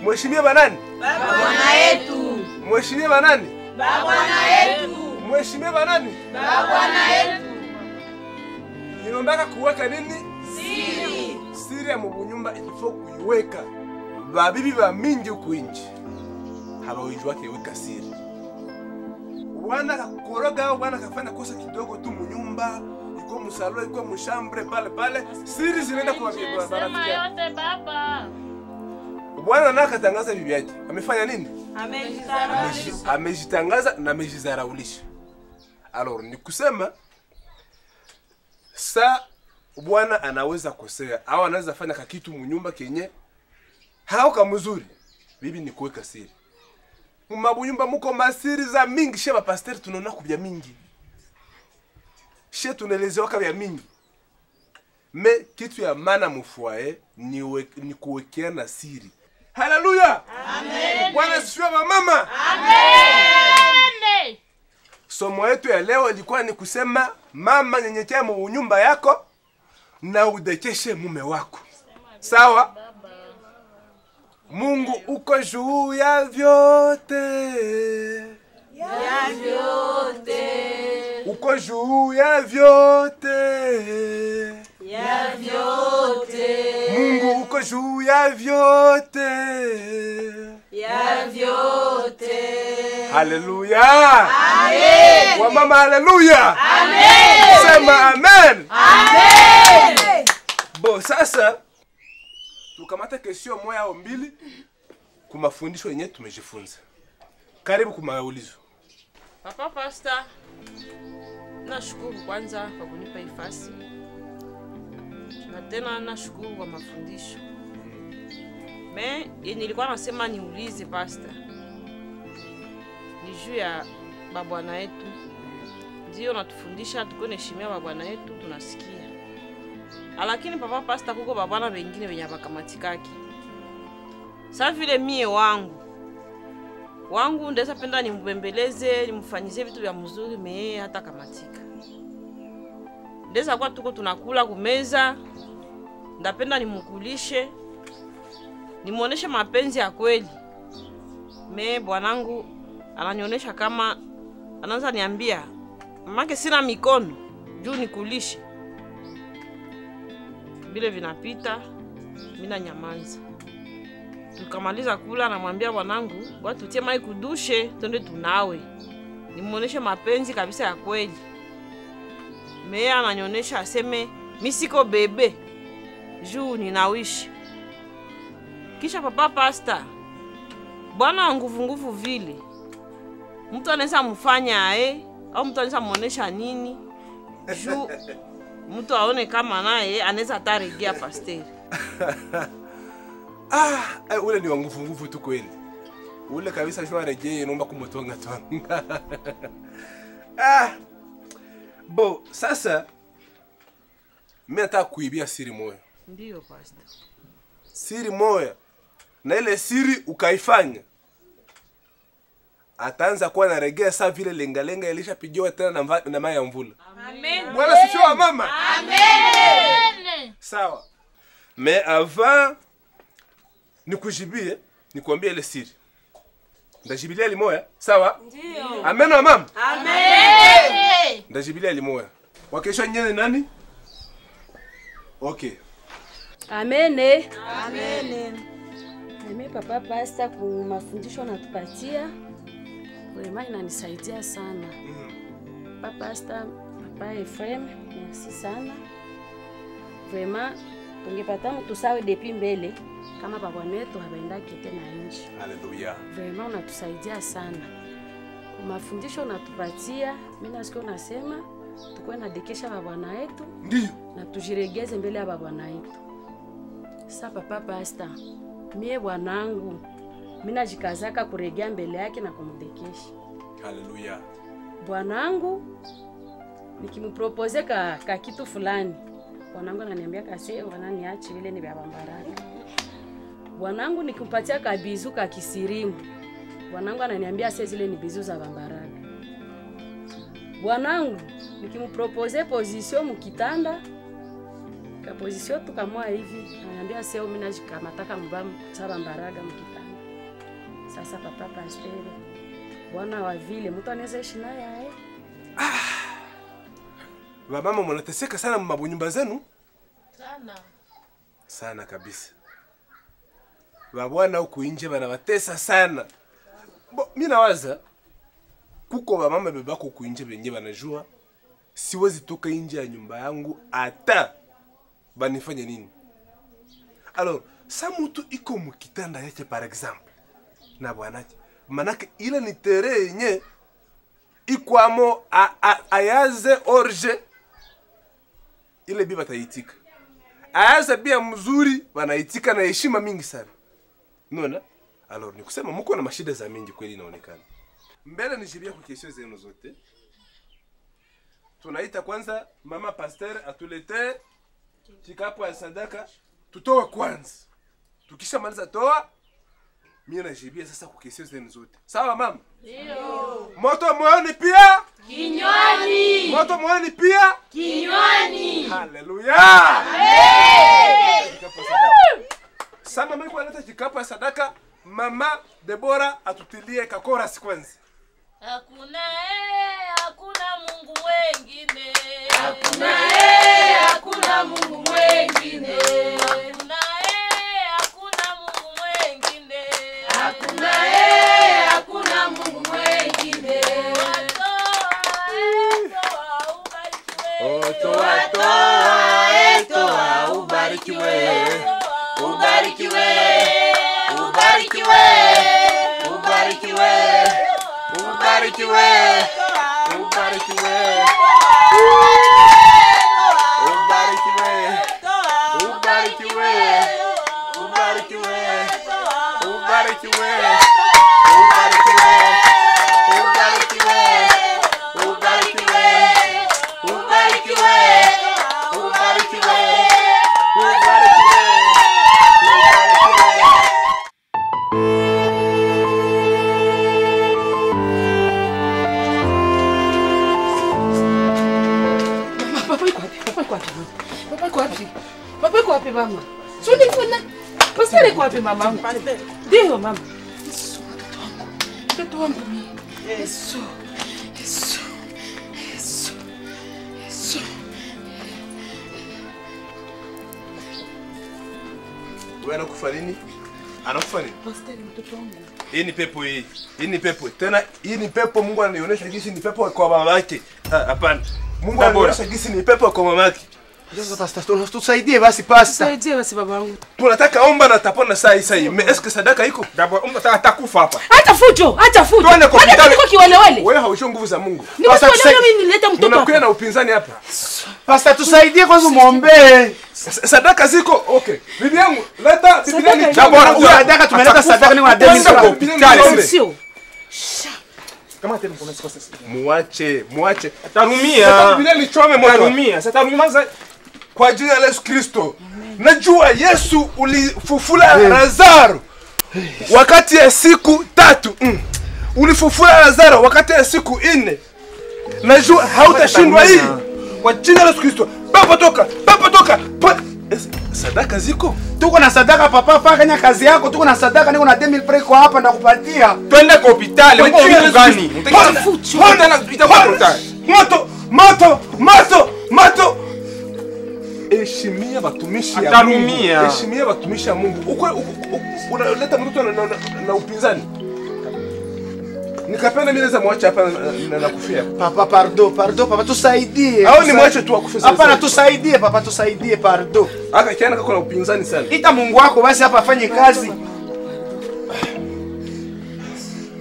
Mheshimie banani? Babwana yetu. Mheshimie banani? Babwana yetu. Mheshimie banani? Babwana yetu. Ninaomba kuweka nini? Siri. Siri ya mubunyumba ilifo kuiweka. Babibi ba mingi huku nje. Hawaijua kiweka siri. Bwana kakoroga, bwana kafanya kosa kidogo tu munyumba, iko musalo, iko mushambre pale, siri zinaenda kwa bibi baba. Sema yote baba. Bwana naka tangaza bibi yake. Amefanya nini? Amejitangaza. Amejitangaza na amejizaraulisha. Alors ni kusema sa bwana anaweza kosea au anaweza fanya kitu munyumba kenye hauka mzuri. Bibi ni kuweka siri. Mumabunyumba muko masiri za mingi, sheba pasteur tunaona kubya mingi. She tunelezewa kabya mingi. Me kitu ya maana mufuae ni kuwekeana siri. Haleluya! Amen. Bwana asifiwe mama. Amen. Somo yetu ya leo ilikuwa ni kusema mama, nyenyekea mu nyumba yako na udekeshe mume wako. Sawa? Mungu uko juu ya vyote. Ya vyote. Uko juu ya vyote. Ya vyote. Mungu uko juu ya vyote. Ya vyote. Haleluya. Amen. Wa mama haleluya. Amen. Sema amen. Amen. Bo sasa tukamata kesho moja au mbili kwa mafundisho yenyewe tumejifunza. Karibu kwa maulizo. Papa Pastor, nashukuru kwanza kwa kunipa ifasi. Na tena nashukuru kwa mafundisho. Nilikuwa nasema niulize Pastor. Ni juu ya babwana yetu. Ndio natufundisha tukone heshimia babwana yetu, tunasikia. Lakini Papa Pastor, kuko babwana wengine wenye bakamatikaki. Sasa vile mie wangu ndeza penda nimbembeleze, nimfanyizie vitu vya mzuri, me hata kamatika. Ndeza kwa tuko tunakula kumeza, ndapenda nimukulishe, nimuoneshe mapenzi ya kweli. Me bwanangu ananionyesha kama anaanza niambia, mamake sina mikono juu nikulishe. Bile vinapita, mimi na nyamanza. Tukamaliza kula, namwambia bwanangu, watu tie mai kudushe, twende tunawe. Nimuoneshe mapenzi kabisa ya kweli. Meya ananionyesha aseme, mimi siko bebe. Juu ninawishi. Kisha papa pasta. Bwana wa nguvu vile. Mtu anaweza mfanya au mtu anaweza muonesha nini? Juu mtu aone kama naye anaweza ataregea pasteri. Ule ni wa nguvu tu kweli. Ule kabisa shwa rejee naomba kumotonga twanga. Bo, sasa mimi nataka kuibia siri moja. Ndio pastor. Siri moja. Na ile siri ukaifanya. Ataanza kuwa na regea saa vile lenga ilishapigiwa tena na maji ya mvula. Amen. Bwana sifiwe mama. Amen. Sawa. Mais avant nikujibie, nikwambie ile siri. Ndajibilia limoya, sawa? Ndio. Amen mama. Amen. Ndajibilia limoya. Wakesho nyene nani? Okay. Amen. Amen. Mimi papa pasta kwa mafundisho natupatia. Vraiment inanisaidia sana. Papa pasta, papa Ephraim, merci sana. Vraiment tungepata mtu sawe depuis mbele kama baba wetu habaenda kete na nchi. Haleluya. Vraiment unatusaidia sana. Kwa mafundisho natupatia, mimi nasikia unasema tukwe na dekesha baba wetu. Ndio. Na tujiregeze mbele ya baba wetu. Sasa papa pasta, mie bwanangu mimi najikazaka kuregea mbele yake na kumdekesha. Haleluya. Bwanangu nikimupropose ka kitu fulani, bwanangu ananiambia kase wananiache vile ni vya bambaraka. Bwanangu nikimpatia kabizu ka kisirimu, bwanangu ananiambia sasa zile ni bizu za bambaraka. Bwanangu nikimupropose position mkitanda, ka position tukamwa hivi, ananiambia sasa mimi najikamataka mbamu za bambaraka mkitanda. Sasa papa pasteri, bwana wa vile mtu anaweza ishi naye Mama mnateseka sana mmabunyumba zenu? Sana kabisa. Babwana huku nje banawatesa sana. Mimi nawaza kuko bamama bebako huku nje benye banajua siwezi toka nje ya nyumba yangu hata banifanye nini. Alors, sa mtu iko mkitanda yake par exemple na bwanake, manake ile ni tere yenye ikwamo ayaze orje ile biba taitika. Ayaze bia mzuri wanaitika na heshima mingi sana. Unaona? Alors ni kusema mko na mashida za mingi kweli inaonekana. Mbele nijibia kwa kesho zenu zote. Tunaita kwanza mama pasteur atulete kikapu ya sadaka tutoa kwanza. Tukishamaliza toa mimi najibia sasa kwa kesho zenu zote. Sawa mama? Ndio. Moto moyoni pia? Kinywani. Moto moyoni pia? Kinywani. Haleluya. Amen. Sama mimi kwa leta kikapu ya sadaka, mama Debora atutilie kakorasi kwanza. Hakuna hakuna Mungu mwingine. Hakuna hakuna Mungu mwingine. Hakuna hakuna Mungu mwingine. Hakuna hakuna Mungu mwingine. Toa ubarikiwe. Ubarikiwe. Ubarikiwe. Ubarikiwe. Ubarikiwe. Ubarikiwe. Mama. Suni kuna. Pasere kwa wapi mama? Ndio mama. Mtoto wangu mimi. Yesu. Yesu. Yesu. Yesu. Wewe anakufa nini? Anakufa nini? Pastor mtoto wangu. Hii ni pepo hii. Hii ni pepo. Tena hii ni pepo Mungu ananionyesha gisi ni pepo kwa mama yake. Hapana. Mungu ananionyesha gisi ni pepo kwa mama yake. Sasa pastor, tusaidie basi pastor. Tusaidie basi baba wangu. Tunataka omba na tapona saa hii. Eske sadaka iko? D'abord atakufa hapa. Acha fujo, acha fujo. Tuende kwa hospitali. Kwa kiwelewele. Wewe hausho nguvu za Mungu. Sasa mimi nileta mtoto. Unakuwa na upinzani hapa. Pastor, tusaidie kwanza muombe. Sadaka ziko. Okay. Bibi yangu, leta Biblia ni d'abord. Sadaka tumeleta sadaka ni wa 2000. Sio. Kama tena kuna sikosa. Muache. Atarumia. Biblia ni chome moto. Atarumia. Atarumia kwa jina la Yesu Kristo. Najua Yesu ulifufula Lazaro wakati ya siku 3. Ulifufula Lazaro wakati ya siku 4. Najua hautashindwa hii. Kwa jina la Yesu Kristo. Baba toka. Sadaka ziko? Tuko na sadaka papa, fanya kazi yako. Tuko na sadaka, niko na 2000 francs kwa hapa ndakupatia. Twende kwa hospitali. Uko vitu gani? Moto. Heshimia watumishi ya Mungu. Heshimia watumishi ya Mungu. Unaleta mtoto na upinzani. Nikapenda mimi naweza mwacha hapa na kufia. Papa, pardon papa, tusaidie. Au ni mwache tu akufia sasa. Hapana, tusaidie papa, tusaidie, pardon. Aka kiana kako na upinzani sana. Ita Mungu wako basi hapa afanye kazi.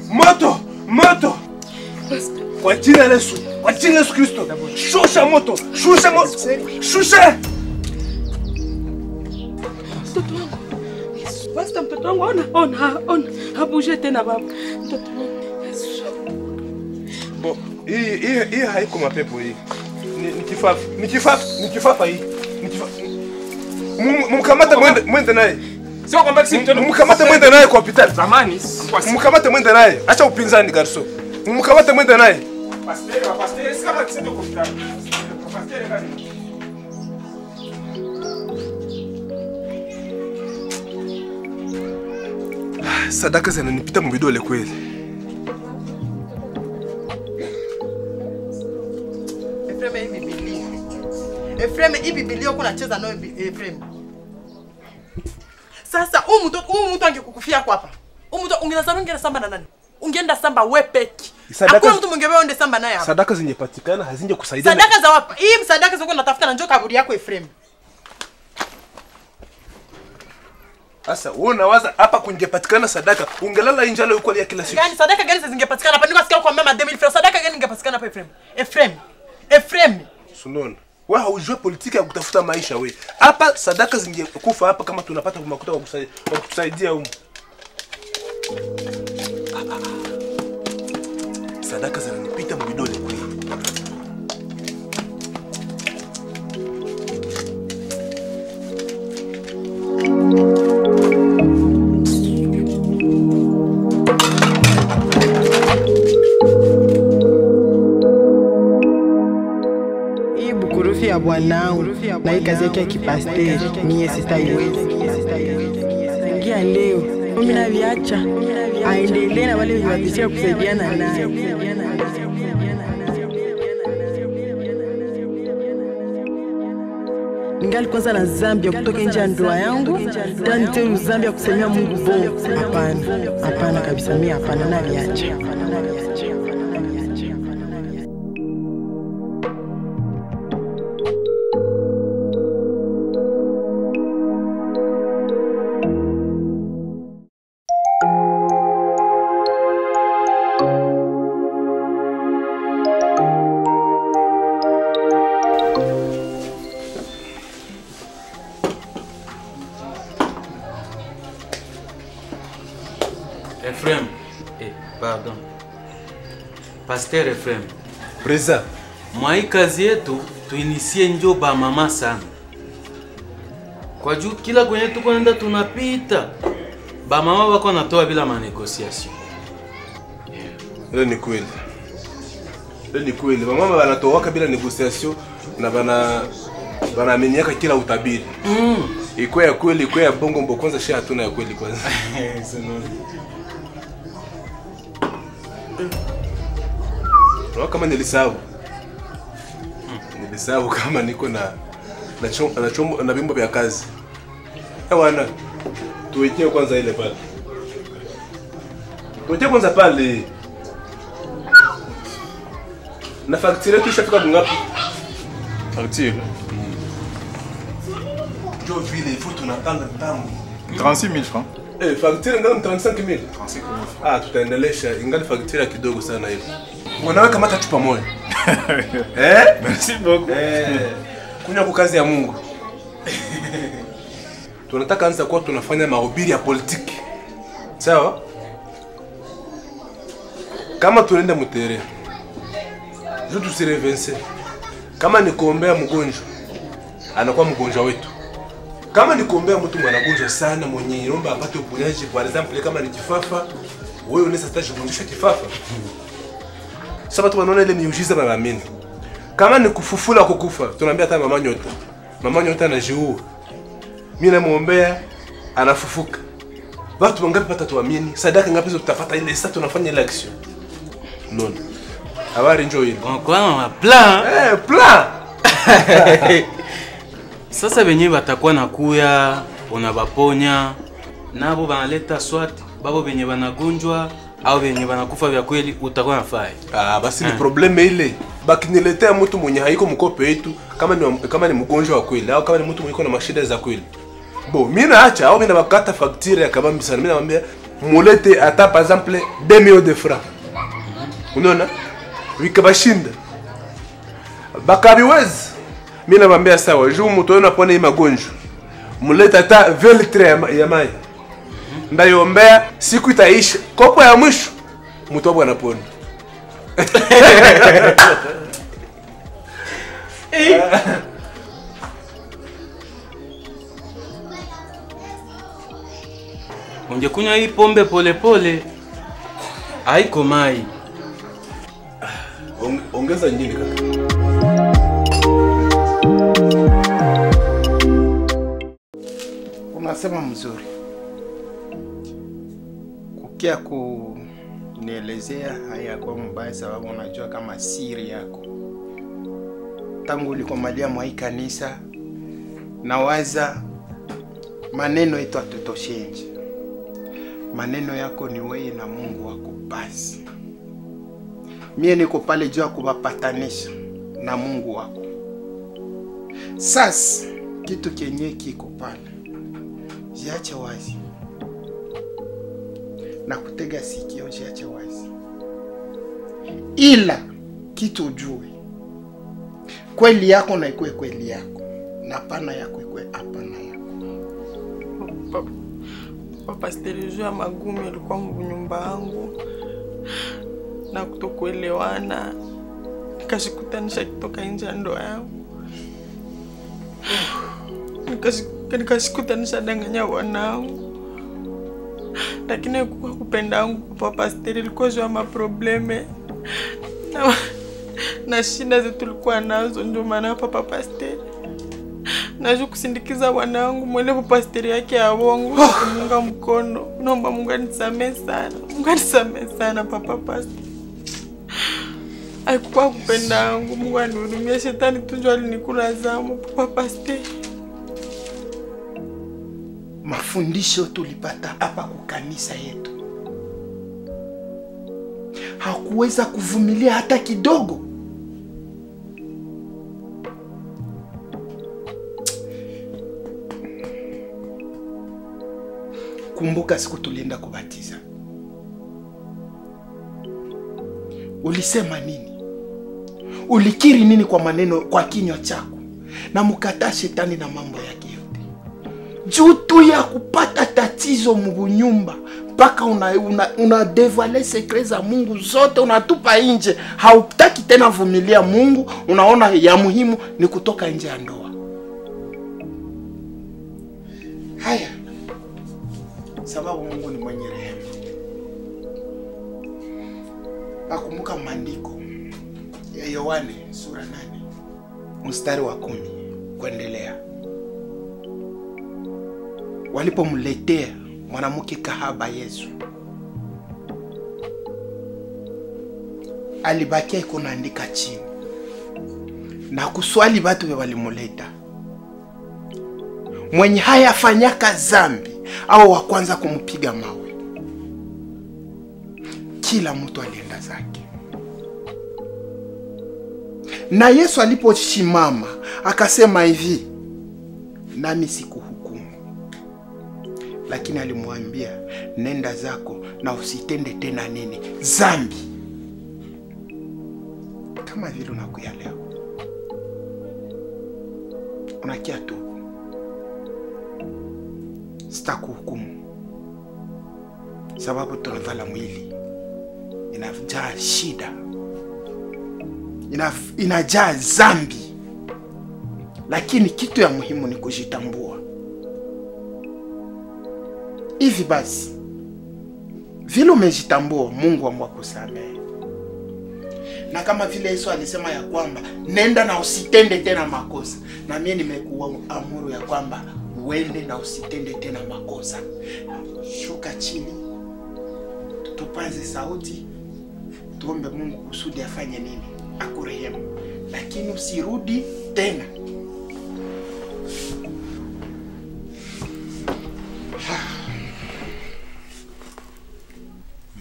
Moto. Kwa jina la Yesu. Kwa jina la Yesu Kristo. Shusha moto. Shusha. Basta mtoto wangu ona habuje tena baba. Mtoto wangu. Bo, hii haiko mapepo hii. Ni kifafa hii. Mkamata mwende naye. Sio kwamba si mtoto. Mkamata mwende naye kwa hospitali. Zamani. Mkamata mwende naye. Acha upinzani garso. Mkamata mwende naye. Pasteur, si kama kisendo kwa hospitali. Pasteur gani? Sadaka zinanipita mbidole kweli. Efreme hii Biblia uko unacheza nayo Efreme. Sasa huyu mtu angekukufia kwa hapa. Huyu mtu ungeenda samba na nani? Ungeenda samba wewe peki. Hakuna mtu mwingine wewe samba naye hapa. Sadaka zingepatikana hazinge kusaidia. Sadaka za wapi? Hii sadaka zako unatafuta na njoo kaburi yako Efreme. Sasa wewe unawaza hapa kungepatikana sadaka, ungelala njala uko ya kila siku. Gani sadaka gani zingepatikana hapa? Niko sikia kwa mama 2000 francs. Sadaka gani ingepatikana hapa Efreme? Sunona. Wewe haujui politiki ya kutafuta maisha wewe. Hapa sadaka zingekufa hapa kama tunapata makuta kwa kutusaidia huko. Sadaka zinanipita mbidole kweli. Ya bwanangu na hii kazi yake ya kipasteri mie sitaiwezi. Ingia leo mimi naviacha aendelee na wale watisha kusaidiana naye. Ningali kwanza na Zambia kutoka nje ya ndoa yangu, tani tena Zambia kusemea Mungu bo. Hapana kabisa, mimi hapana, naviacha. Ephraim, pardon. Pasteur Ephraim. Preza. Mwa hii kazi yetu tuinisie njo ba mama sana. Kwa juu kila kwenye tuko nenda tunapita. Ba mama wako natoa bila manegociation. Leo ni kweli. Ba mama wanatoa bila negociation na banaaminiaka kila utabiri. Iko ya kweli, iko ya bongo mbo kwanza shi hatuna ya kweli kwanza. Kama nilisahau kama niko na chombo na bimbo vya kazi. Bwana, Tuwekee kwanza ile pale. Tuwekee kwanza pale. Na facture yetu ishafika ngapi? Facture. Jo vile il faut tunatanga tamu. 36 000 francs. Facture ingali 35 000. 35 000. Tutaendelesha ingali facture kidogo sana hiyo. Wanaweka mata chupa moja. Merci beaucoup. Kunya kwa kazi ya Mungu. Tunataka anza kwa tunafanya mahubiri ya politiki. Sawa? Kama tunaenda mutere. Je tusirevense. Kama ni kuombea mgonjwa, anakuwa mgonjwa wetu. Kama ni kuombea mtu mwanagonjwa sana mwenye naomba apate uponyaji, for example kama ni kifafa, wewe unaweza stage kuondosha kifafa. Sasa watu wanaona ile miujiza na naamini. Kama ni kufufula kukufa, tunaambia hata mama nyota. Mama nyota anajiua. Mimi namuombea anafufuka. Watu wangapi pata tuamini? Sadaka ngapi tutapata ile sasa tunafanya ile action. Non. Habari njoo ile. Kwa plan. Plan. Sasa wenyewe watakuwa nakuya, unabaponya, nabo banaleta swati, babo wenye wanagonjwa au wenye wanakufa vya kweli utakuwa nafai. Basi ni probleme ile. Bakiniletea mtu mwenye haiko mkope yetu kama ni mgonjwa wa kweli au kama ni mtu mwenye na mashida za kweli. Bo, mimi naacha au mimi nabakata facture ya kabambi sana. Mimi namwambia mulete hata par exemple 2 millions de francs. Unaona? Vikabashinda. Bakabiwezi. Mimi namwambia sawa, juu mtu anapona hii magonjwa. Mulete hata 20 litre ya maji. Ndayombea siku itaisha. Kopo ya mwisho mtu wangu anapona. Ungekunywa hii pombe pole pole haiko mai. Ongeza nyingine kaka. Unasema mzuri. Kukia kunielezea hayakuwa mbaya sababu unajua kama siri yako. Tangu ulikomalia mwa hii kanisa nawaza maneno yetu hatutoshenje. Maneno yako ni wewe na Mungu wako basi. Mie niko pale juu ya kuwapatanisha na Mungu wako. Sasa kitu kenye kiko pale, jiache wazi na kutega sikio, jiache wazi, ila kitu ujue kweli yako na ikue kweli yako na pana yako ikue hapana yako. Papa Stereo ya magumu ilikuwa nyumba yangu na kutokuelewana, nikashikutanisha kutoka nje ya ndoa yangu, nikashikutanisha danganya wanangu, lakini kwa kupenda yangu Papa Stereo ilikuwa jua maprobleme na shida zetu tulikuwa nazo, ndio maana Papa Stereo najua kusindikiza wanangu mwele Papa Stereo yake ya wongo kumunga mkono. Naomba Mungu anisamehe sana. Mungu anisamehe sana Papa Pastor. Haikuwa kupenda yangu, Mungu anihurumie, shetani tunjua alinikula zamu Papa Pastor. Mafundisho tulipata hapa kwa kanisa yetu hakuweza kuvumilia hata kidogo. Kumbuka siku tulienda kubatiza. Ulisema nini? Ulikiri nini kwa maneno, kwa kinywa chako? Na mkataa shetani na mambo yake yote. Juu tu ya kupata tatizo mbunyumba, mpaka una devoile secret za Mungu zote unatupa nje. Hautaki tena vumilia Mungu, unaona ya muhimu ni kutoka nje ya ndoa. Haya. Sababu Mungu ni mwenye rehema. Nakumbuka maandiko ya Yohane sura 8 mstari wa 10 kuendelea. Walipomletea mwanamke kahaba Yesu, alibakia iko naandika chini na kuswali watu walimuleta. Mwenye haya fanyaka zambi au wa kwanza kumpiga mawe. Kila mtu alienda zake. Na Yesu aliposimama akasema hivi, nami sikuhukumu, lakini alimwambia nenda zako na usitende tena nini? Zambi. Kama vile unakuya leo unakia tu, sitakuhukumu sababu tunavala mwili inajaa shida, inajaa zambi, lakini kitu ya muhimu ni kujitambua. Hivi basi vile umejitambua, Mungu amwakusamehe. Na kama vile Yesu alisema ya kwamba nenda na usitende tena makosa, na mimi nimekuamuru ya kwamba uende na usitende tena makosa. Shuka chini, tupaze sauti, tuombe Mungu kusudi afanye nini? Akurehemu, lakini usirudi tena.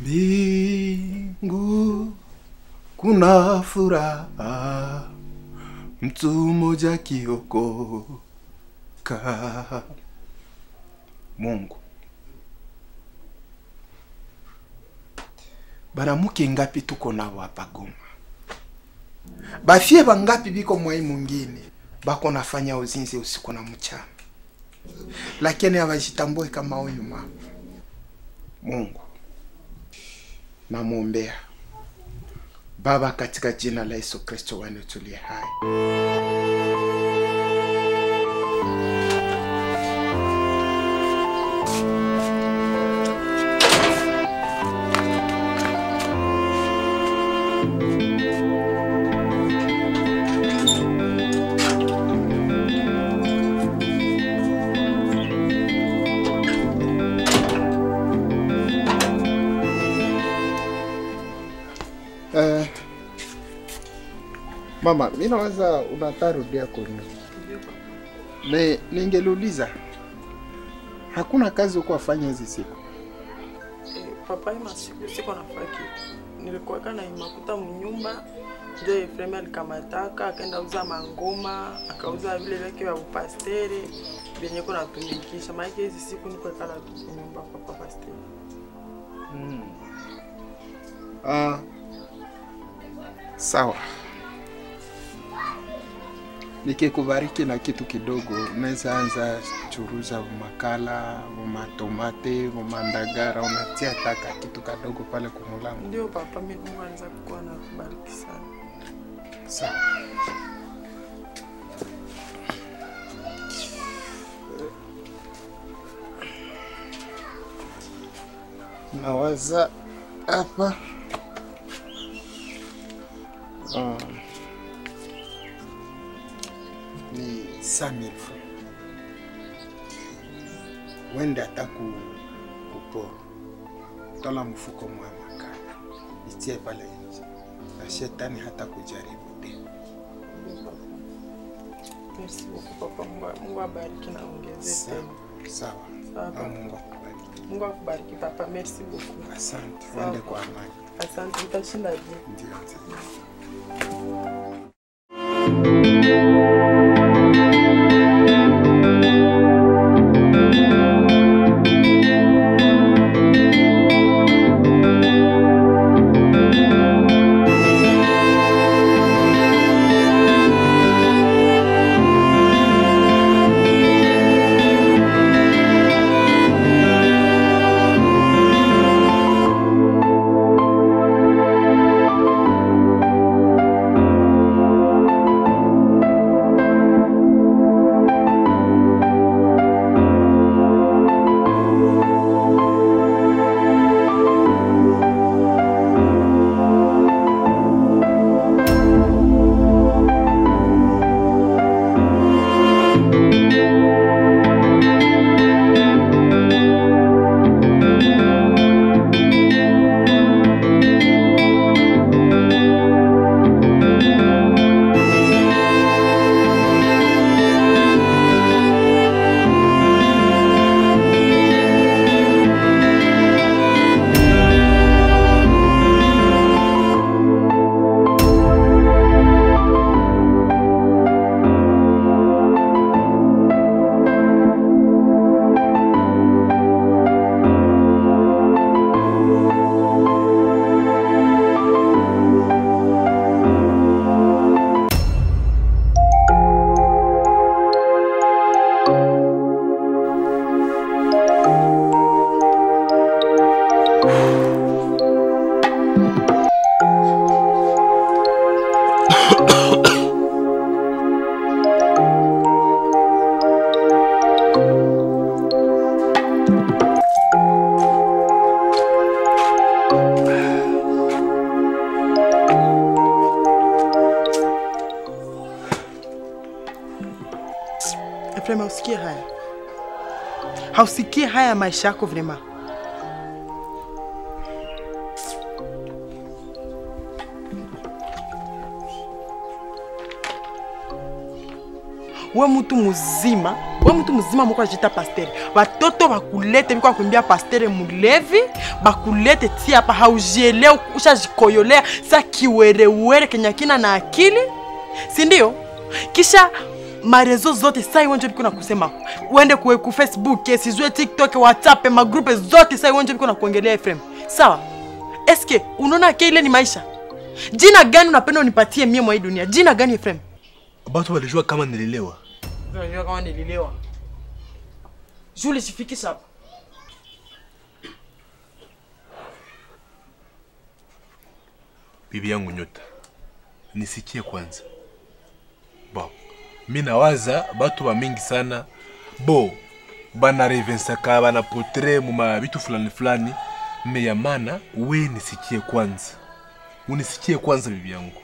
Mbingu kuna furaha, mtu mmoja kiokoka. Mungu, banamuke ngapi tuko nao hapa Goma? Bafie bangapi biko mwai mwingine bako nafanya uzinzi usiku na mchana, lakini hawajitambue kama huyu mama. Mungu, namuombea Baba katika jina la Yesu Kristo wanetulie hai. Mama, mimi nawaza unatarudia kwenye. Ningeluliza, hakuna kazi uko afanya hizi siku? Papa ima siku nafaki. Nilikuwa kana imakuta mnyumba, ndio Efrem alikamataka, akaenda uza mangoma, akauza vile vyake vya upastere, vyenye kuna tumikisha. Maana hizi siku niko kana nyumba papa pastere. Sawa. Nikikubariki na kitu kidogo, unaweza anza churuza makala, matomate, mandagara, unatia taka kitu kadogo pale kwa mlango. Ndio papa, mimi naanza kuwa na kubariki sana. Sawa. Nawaza hapa ni 100,000 francs. Wende ataku kuporo tola mfuko mwa makala itie pale nje, na shetani hata kujaribu tena. Merci beaucoup papa, Mungu abariki na ongeze tena. Sawa. Mungu akubariki. Mungu akubariki papa, merci beaucoup. Asante. Wende kwa amani. Asante, utashinda bien. Ndio. Vraiment usikie haya. Hausikie haya maisha yako vraiment. We mtu mzima mko ajita pasteur. Watoto bakulete biko kumbia pasteur mulevi, bakulete tia hapa haujielewa ushajikoyolea sa kiwerewere kenyakina na akili. Si ndio? Kisha marezo zote sai wonjo biko na kusema. Uende ku Facebook, sizwe TikTok, WhatsApp, magrupe zote sai wonjo biko na kuongelea Ephraim. Sawa? Eske unaona kile ni maisha? Jina gani unapenda unipatie mie mwa hii dunia? Jina gani Ephraim? Watu walijua kama nilelewa. Unajua kama nilelewa. Julie sifikisha hapa. Bibi yangu Nyota, nisikie kwanza. Mimi nawaza batu ba mingi sana bana revensaka bana portrait mu vitu fulani me ya maana we nisikie kwanza. Unisikie kwanza bibi yangu.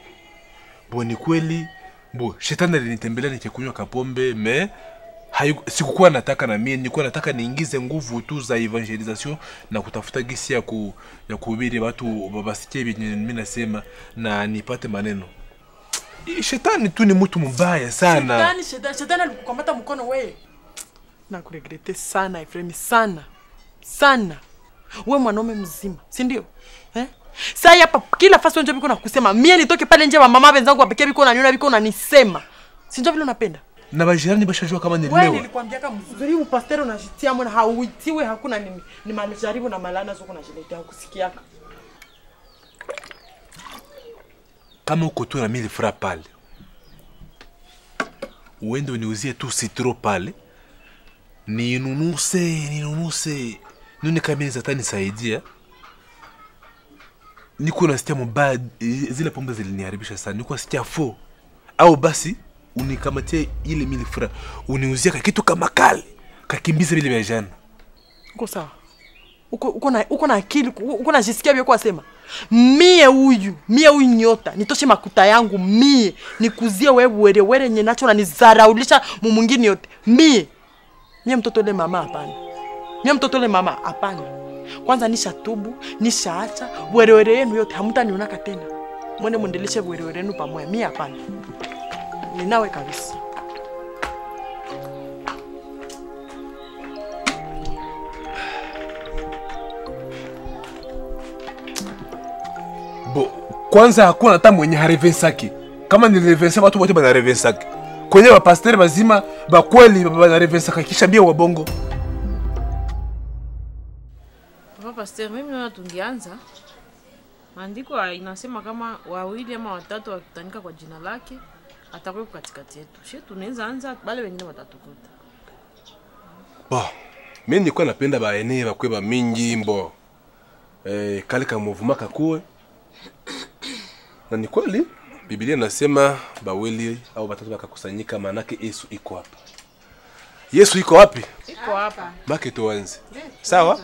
Ni kweli shetani alinitembelea nikikunywa kapombe me sikukuwa nataka na mimi nilikuwa nataka niingize nguvu tu za evangelisation na kutafuta gisi ya kuhubiri watu babasikie mimi nasema na nipate maneno. Shetani tu ni mtu mbaya sana. Shetani alikukamata mkono wewe. Na kuregrete sana Ephraim sana. Wewe mwanaume mzima, si ndio? Sasa hapa kila fasi unjo biko na kusema mimi nitoke pale nje wa mama wenzangu wapekee biko unaniona biko unanisema. Si ndio vile unapenda? Na bajirani bashajua kama nililewa. Wewe nilikwambia kama mzuri upastero unajitia mwana hauitiwe hakuna nini. Ni malijaribu na malana zoko unajiletea kusikiaka. Kama uko tu na 1000 francs pale. Uende uniuzie tu citro pale. Ninunuse. Nune kama zata nisaidia. Niko nasikia mbaya zile pombe ziliniharibisha sana. Niko nasikia fo. Au basi unikamatie ile 1000 francs. Uniuzia kitu kama kali. Kakimbiza vile vya jana. Uko sawa? Uko na akili, uko na jisikia vile kwa sema. Mie huyu Nyota, nitoshe makuta yangu mie, nikuzie wewe were nye nacho na nizaraulisha mwingine yote. Mie mtoto le mama hapana. Kwanza nishatubu, nishaacha were yenu yote hamtanionaka tena. Mwende mundelishe were yenu pamoja. Mie hapana. Ninawe kabisa. Kwanza hakuna hata mwenye harevensaki. Kama ni revensa watu wote bana revensaki. Kwenye wa pasteur bazima ba kweli bana revensaka kisha bia wabongo. Papa pasteur, mimi naona tungeanza. Maandiko inasema kama wawili ama watatu wakitanika kwa jina lake atakuwa katikati yetu. She tunaweza anza bale wengine watatukuta. Mimi nilikuwa napenda baenee bakwe ba mingi kale ka mouvement kakue. Na ni kweli Biblia inasema bawili au batatu bakakusanyika manake Yesu iko hapa. Yesu iko wapi? Iko hapa. Make tuanze. Sawa?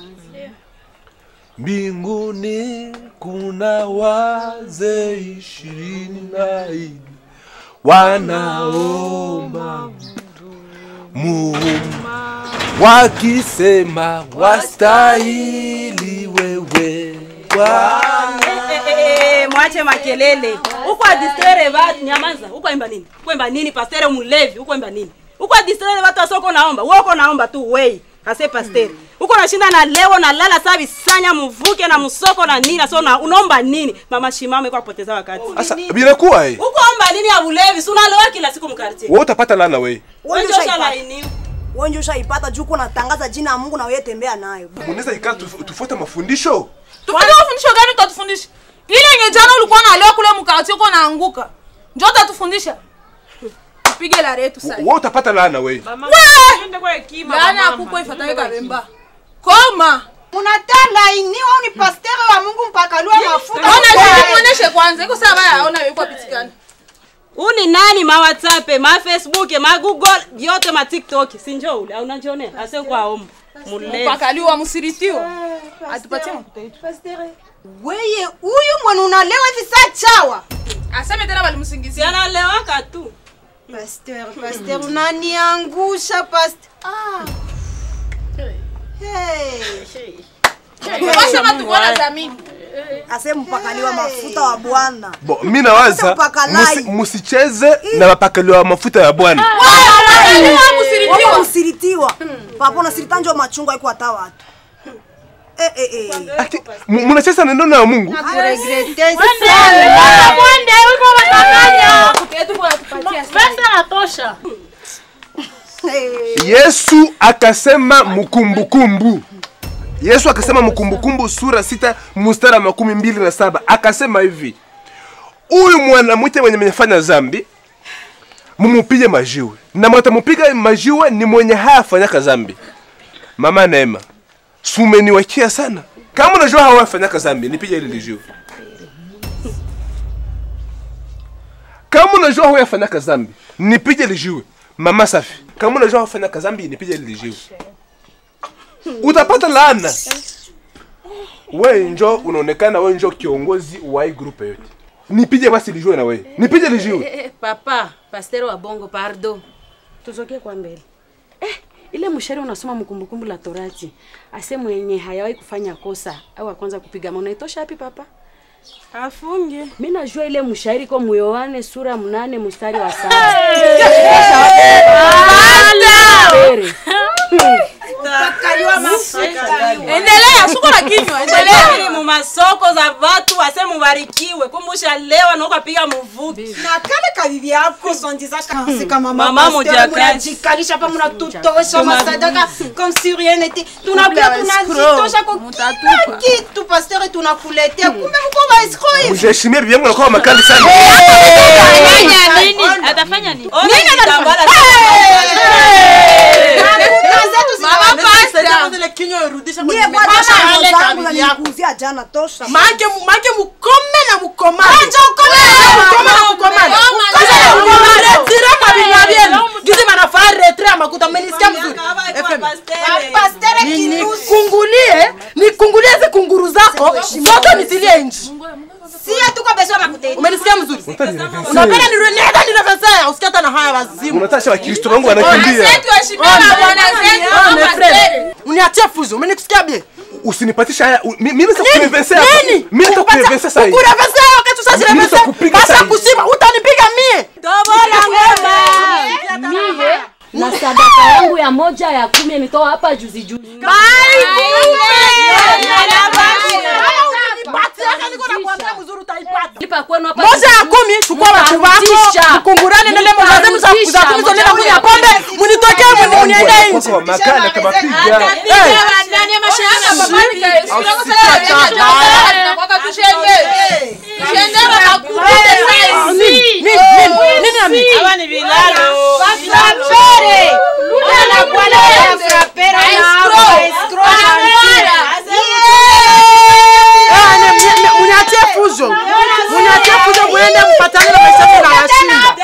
Mbinguni kuna wazee 24 wanaomba Mungu wakisema wastahili wewe mwache makelele. Uko adistere watu nyamaza. Uko imba nini? Uko imba nini pastere mulevi? Uko imba nini? Uko adistere watu asoko naomba. Wewe uko naomba tu wewe. Kase pastere. Uko nashinda na leo na lala sabi sanya mvuke na msoko na nini? So unaomba nini? Mama Shimame kwa kupoteza wakati. Sasa bila kuwa Uko omba nini ya ulevi? Si unalewa kila siku mkartie. Wewe utapata lana wewe. Wewe ushaipata. Wewe ushaipata juu uko natangaza jina la Mungu na wewe tembea nayo. Munaweza ikaa tufuate mafundisho. Tufuate mafundisho gani tutafundisha? Ile yenye jana ulikuwa nalewa kule mkartie uko naanguka. Njoo utatufundisha. Pige la retu sasa. Wewe utapata laana wewe. Twende kwa hekima. Laana akuko ifatane kabemba. Koma. Unatala iniwa ni pasteur wa Mungu mpaka lua mafuta. Ona muoneshe kwanza. Iko sawa aona yuko pitikana. Uni nani ma WhatsApp, ma Facebook, ma Google, yote ma TikTok. Si njoo ule au unajionea? Ase kwa omba. Mulevi. Mpaka liwa musiritio. Atupatie makuta yetu. Pasteur. Wewe huyu mwana unalewa hivi saa chawa. Aseme tena walimsingizia. Analewaka tu. Pasteur, unaniangusha pasteur. Ah. Hey. Washa watu kuona zamini. Ase mpakaliwa mafuta wa Bwana. Bo, mimi nawaza musicheze na mapakaliwa mafuta ya Bwana. Wewe usiritiwa. Papo na siritanjo machunga iko hata watu. Mnacheza na neno la Mungu. Nakuregrete sana. Mwende uko watanganya. Yetu kwa tupatia. Pesa natosha. Yesu akasema mkumbukumbu. Yesu akasema mkumbukumbu sura 6 mstari 27. Akasema hivi. Huyu mwanamke mwenye amefanya dhambi mumupige majiwe. Na mtamupiga majiwe ni mwenye hafanya dhambi. Mama Neema, sumeniwakia sana. Kama unajua hawafanya dhambi, nipige ile jiwe. Kama unajua hawafanya dhambi, nipige ile jiwe. Mama Safi, kama unajua hawafanya dhambi, nipige ile jiwe. Utapata laana. Wewe njo unaonekana wewe njo kiongozi wa hii group yote. Nipige basi lijue na wewe. Nipige lijue. Papa, pasteur wa bongo, pardon. Tuzoke kwa mbele. Ile mshari unasoma mkumbukumbu la Torati. Ase mwenye hayawahi kufanya kosa au kwanza kupiga maana itosha wapi papa? Afunge. Mimi najua ile mshairi kwa Yohane sura 8 mstari wa 7. Takaliwa mafuta. Endelea, suko la kinywa, endelea. Ni mu masoko za watu wase mubarikiwe. Kumbusha leo na ukapiga mvuti. Na kale kabibi yako sondiza kama mama moja mnajikalisha hapa mnatutosha masadaka comme si rien n'était. Tunapia tunazitosha kwa kitu pasteur tunakuletea. Kumbe mko ba escroc. Mjeshimie bibi yangu anakuwa makali sana. Atafanya nini? Atafanya nini? Nini anatambala? Mama pasta zile kinyo irudisha kwa mimi. Mama nikuzia jana tosha. Mange mukome na mukoma. Acha ukome na mukoma. Retire kwa bibi yenu. Juzi manafaa retire makuta mmenisikia mzuri. Pasteur kinusu. Nikungulie ze kunguru zako. Zote nitilie nje. Si hatuko beswa makuteni. Umenisikia mzuri? Unapenda nirudisha ninafanya usikiata na haya wazimu. Unatasha wa Kristo wangu anakimbia. Sisi tuheshimiane na bwana zetu. Uniachie fuzo. Umenisikia bie? Usinipatisha haya. Mimi nitakureverse hapa. Mimi nitakureverse sasa hivi. Kureverse wakati usajireverse. Basi kusima utanipiga mie. Dobola ngoma. Mie na sadaka yangu ya 1/10 nitoa hapa juzi juzi. Lipa kwenu hapa. 1/10 chukua watu wako. Mkungurane nele mwanadamu za kuzonena kunya pombe. Munitokee muniende nje. Kwa makala tabapiga. Ndani ya mashamba babani kaisikia sana. Kwa tushende. Tushende na kurudia sasa. Nini nami? Hawa ni bilalo. Frappere. Una buona frappere. Escro. Muniachie fuzo. Muniachie fuzo muende mpatane na maisha na washinda.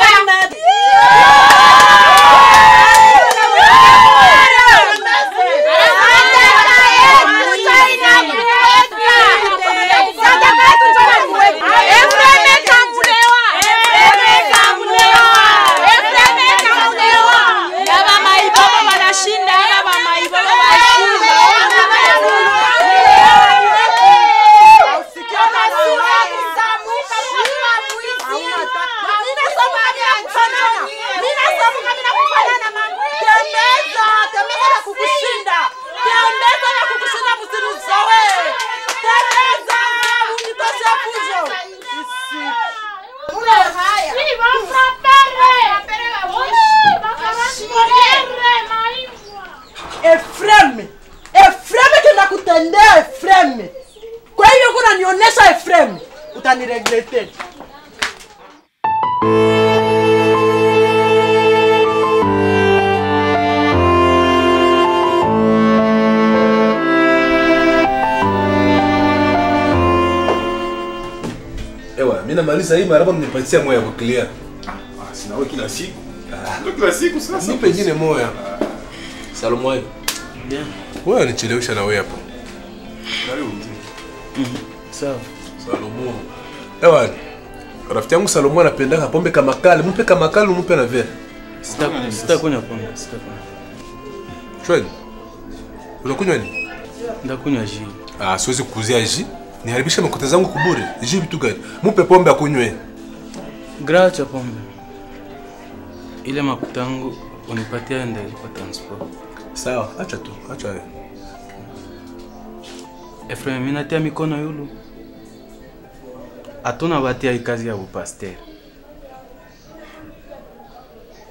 Efreme kenda kutendea Efreme. Kwa hiyo kuna nionyesha Efreme. Utaniregrete. Ewa, mimi namaliza hii maraba mnipatia moyo kwa clear. Sina wewe kila siku. Ndio kila siku sasa. Nipe nyingine moyo. Salomo. Bien. Wewe unichelewesha na wewe hapo. Karibu mzee. Sawa. Salomo. Ewa, rafiki yangu Salomo anapenda pombe kama kali, mpe kama kali, mpe na vile. Sitakunywa pombe, sitakunywa. Shwari. Unakunywa nini? Ndakunywa jus. Ah, siwezi kukuzia jus. Niharibisha makuta zangu kubure. Jus vitu gani? Mupe pombe akunywe. Gracha pombe. Ile makuta yangu unipatia ndio ilipa transport. Sawa, acha tu, acha wewe. Efraim, mimi natia mikono yulu. Hatuna batia kazi ya upasteur.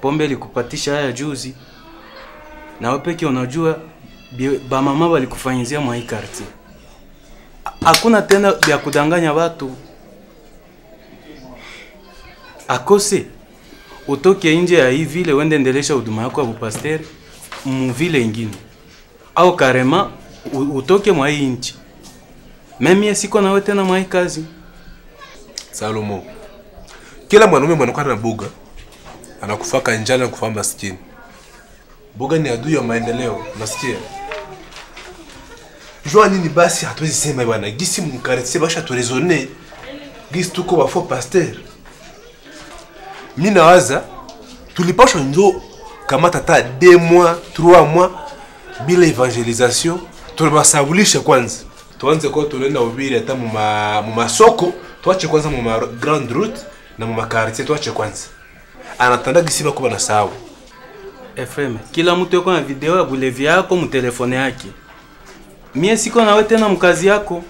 Pombe ilikupatisha haya juzi. Na wewe pekee unajua ba mama walikufanyizia mwa hii quartier. Hakuna tena vya kudanganya watu. Akose utoke nje ya hii vile uende endelesha huduma yako ya upasteur mu vile ingine. Au karema utoke mwa hii nchi. Mimi siko na wewe tena mwa hii kazi. Salomo. Kila mwanaume mwanakuwa na buga. Anakufaka njana na kufa maskini. Buga ni adui ya maendeleo, nasikia. Jua nini basi hatuwezi sema bwana, gisi mkaretse basha tu raisonner. Gisi tuko wafo pasteur. Mimi nawaza tulipashwa ndio kama tata 2 mois, 3 mois bila evangelisation, tulibasabulisha kwanza. Tuanze kwa tunaenda ubiri hata mu masoko, tuache kwanza mu grand route na mu quartier tuache kwanza. Anatanda gisi bako bana sawa. Efrem, kila mtu yuko na video ya bulevi yako mu telefone yake. Mie siko na wewe tena mkazi yako.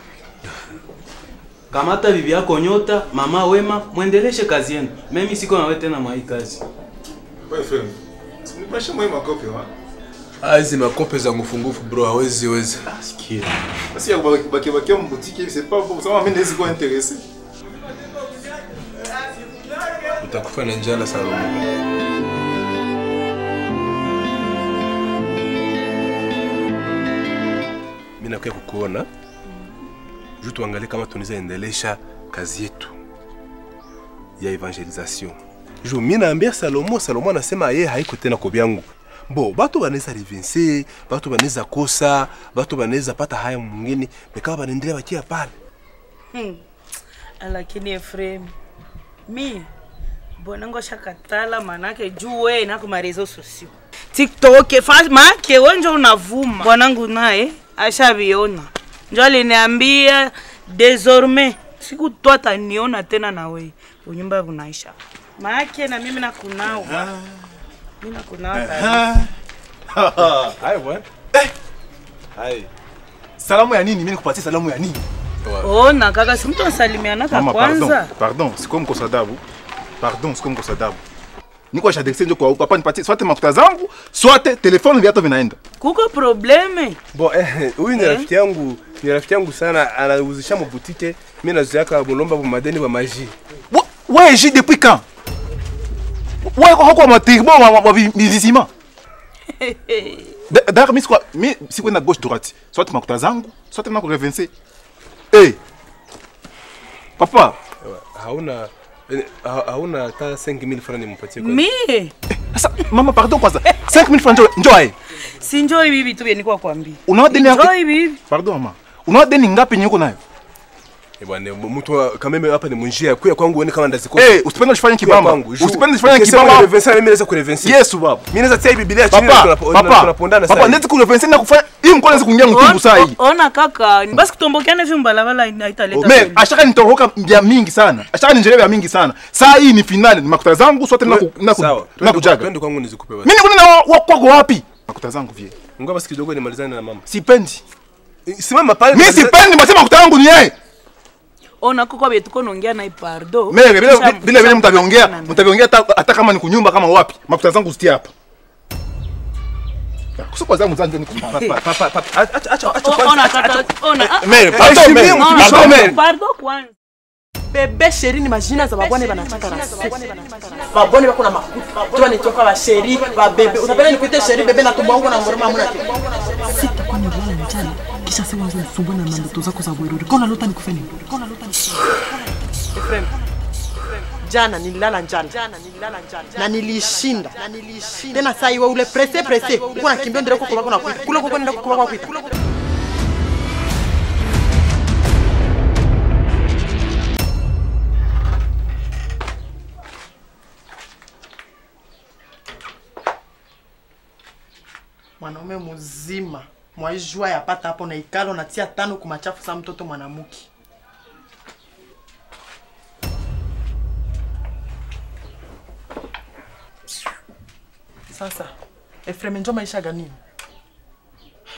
Kamata bibi yako Nyota, mama Wema, muendeleshe kazi yenu. Mimi siko na wewe tena mwa hii kazi. Wewe Efrem, unipashe mwe makope wa? Hizi makope za ngufungufu bro, hawezi. Sikia. Basi ya kubaki mu boutique, c'est pas bon, ça m'a mimi siko intéressé. Utakufa na njala Salomo. Mimi nakuja kukuona. Juu tuangalie kama tunaweza endelesha kazi yetu ya evangelisation. Juu mimi naambia Salomo anasema yeye haiko tena kwa byangu. Bo, batu banaweza rivinse, batu banaweza kosa, batu banaweza pata haya mwingine, bekawa banaendelea bakia pale. Lakini Efrem, mi bonango shakatala manake juu wewe na kwa marezo sosio. TikTok, make wenjo unavuma. Bwanangu naye ashaviona. Ndio aliniambia désormais siku twata niona tena na wewe. Unyumba unaisha. Make na mimi nakunao. Mimi nakunao. Hai bwana. Hai. Salamu ya nini? Mimi nikupatie salamu ya nini? Ona kaka, si mtu asalimiana kwa kwanza. Pardon, siko mkosadabu. Niko shadexi ndio kwa papa nipatie swate mafuta zangu, swate telefone viatu vinaenda. Kuko probleme. Bo huyu ni rafiki yangu sana, anauzisha mu boutique. Mimi naziaka mulomba bu madeni ba magie. Ouais, j'ai depuis quand? Ouais, quoi matirbo wa bizima. D'ailleurs, mi siko na gauche droite. Swate mafuta zangu, swate na ku revenser. Papa, hauna hata 5000 francs nimpatie kwa. Mie. Sasa mama pardon kwanza. 5000 francs njoo hai. Si njoo hivi tu nilikuwa kwambia. Unaona deni njoo hivi. Pardon mama. Unaona deni ngapi nyuko nayo? Bwana mtu kama mimi hapa ni munjia kwa kwangu uone kama ndaziko. Usipende kufanya kibamba. Usipende kufanya kibamba. Mimi naweza kurevensi. Yes baba. Mimi naweza tia Biblia chini tunapondana sasa. Papa neti kurevensi na kufanya hii mkono naweza kuingia mtumbu saa hii. Ona kaka, basi kutombokeana hivi mbalabala haitaleta. Me ashaka nitoroka vya mingi sana. Ashaka ninjelea vya mingi sana. Saa hii ni finali, ni makuta zangu sote na kujaga. Twende kwangu nizikupe basi. Mimi kuna na kwako wapi? Makuta zangu vie. Ngoja basi kidogo nimalizane na mama. Sipendi. Simama pale. Mimi sipendi masema makuta yangu ni yeye. Ona koko betu konaongea na ipardo. Mimi bila mtaviongea hata kama ni kunyumba kama wapi. Makuta zangu usitie hapa. Kusopa zangu zangu ni papa. Acha. Ona kaka, ona. Pardon kwanza. Bebe sheri ni majina za babone banataka rasi. Babone bako na makuta. Tuwa nitoka ba sheri, ba bebe. Unapenda nikuite sheri bebe na tumbo wangu na ngoroma hamuna kitu. Sita kwa nilala mchana. Kisha sema wanzo nisumbua na mandoto zako za bweruri. Kona lota nikufeni. Efrem. Jana nililala njana. Na nilishinda. Tena saa hiyo ule presse. Uko nakimbia ndio kwa bako na kuita. Kule kwa nenda kwa bako kuita. Mwanaume mzima mwaijua yapata hapo na ikalo na tia 5 kumachafu sa mtoto mwanamuki. Sasa Efrem, njo maisha gani?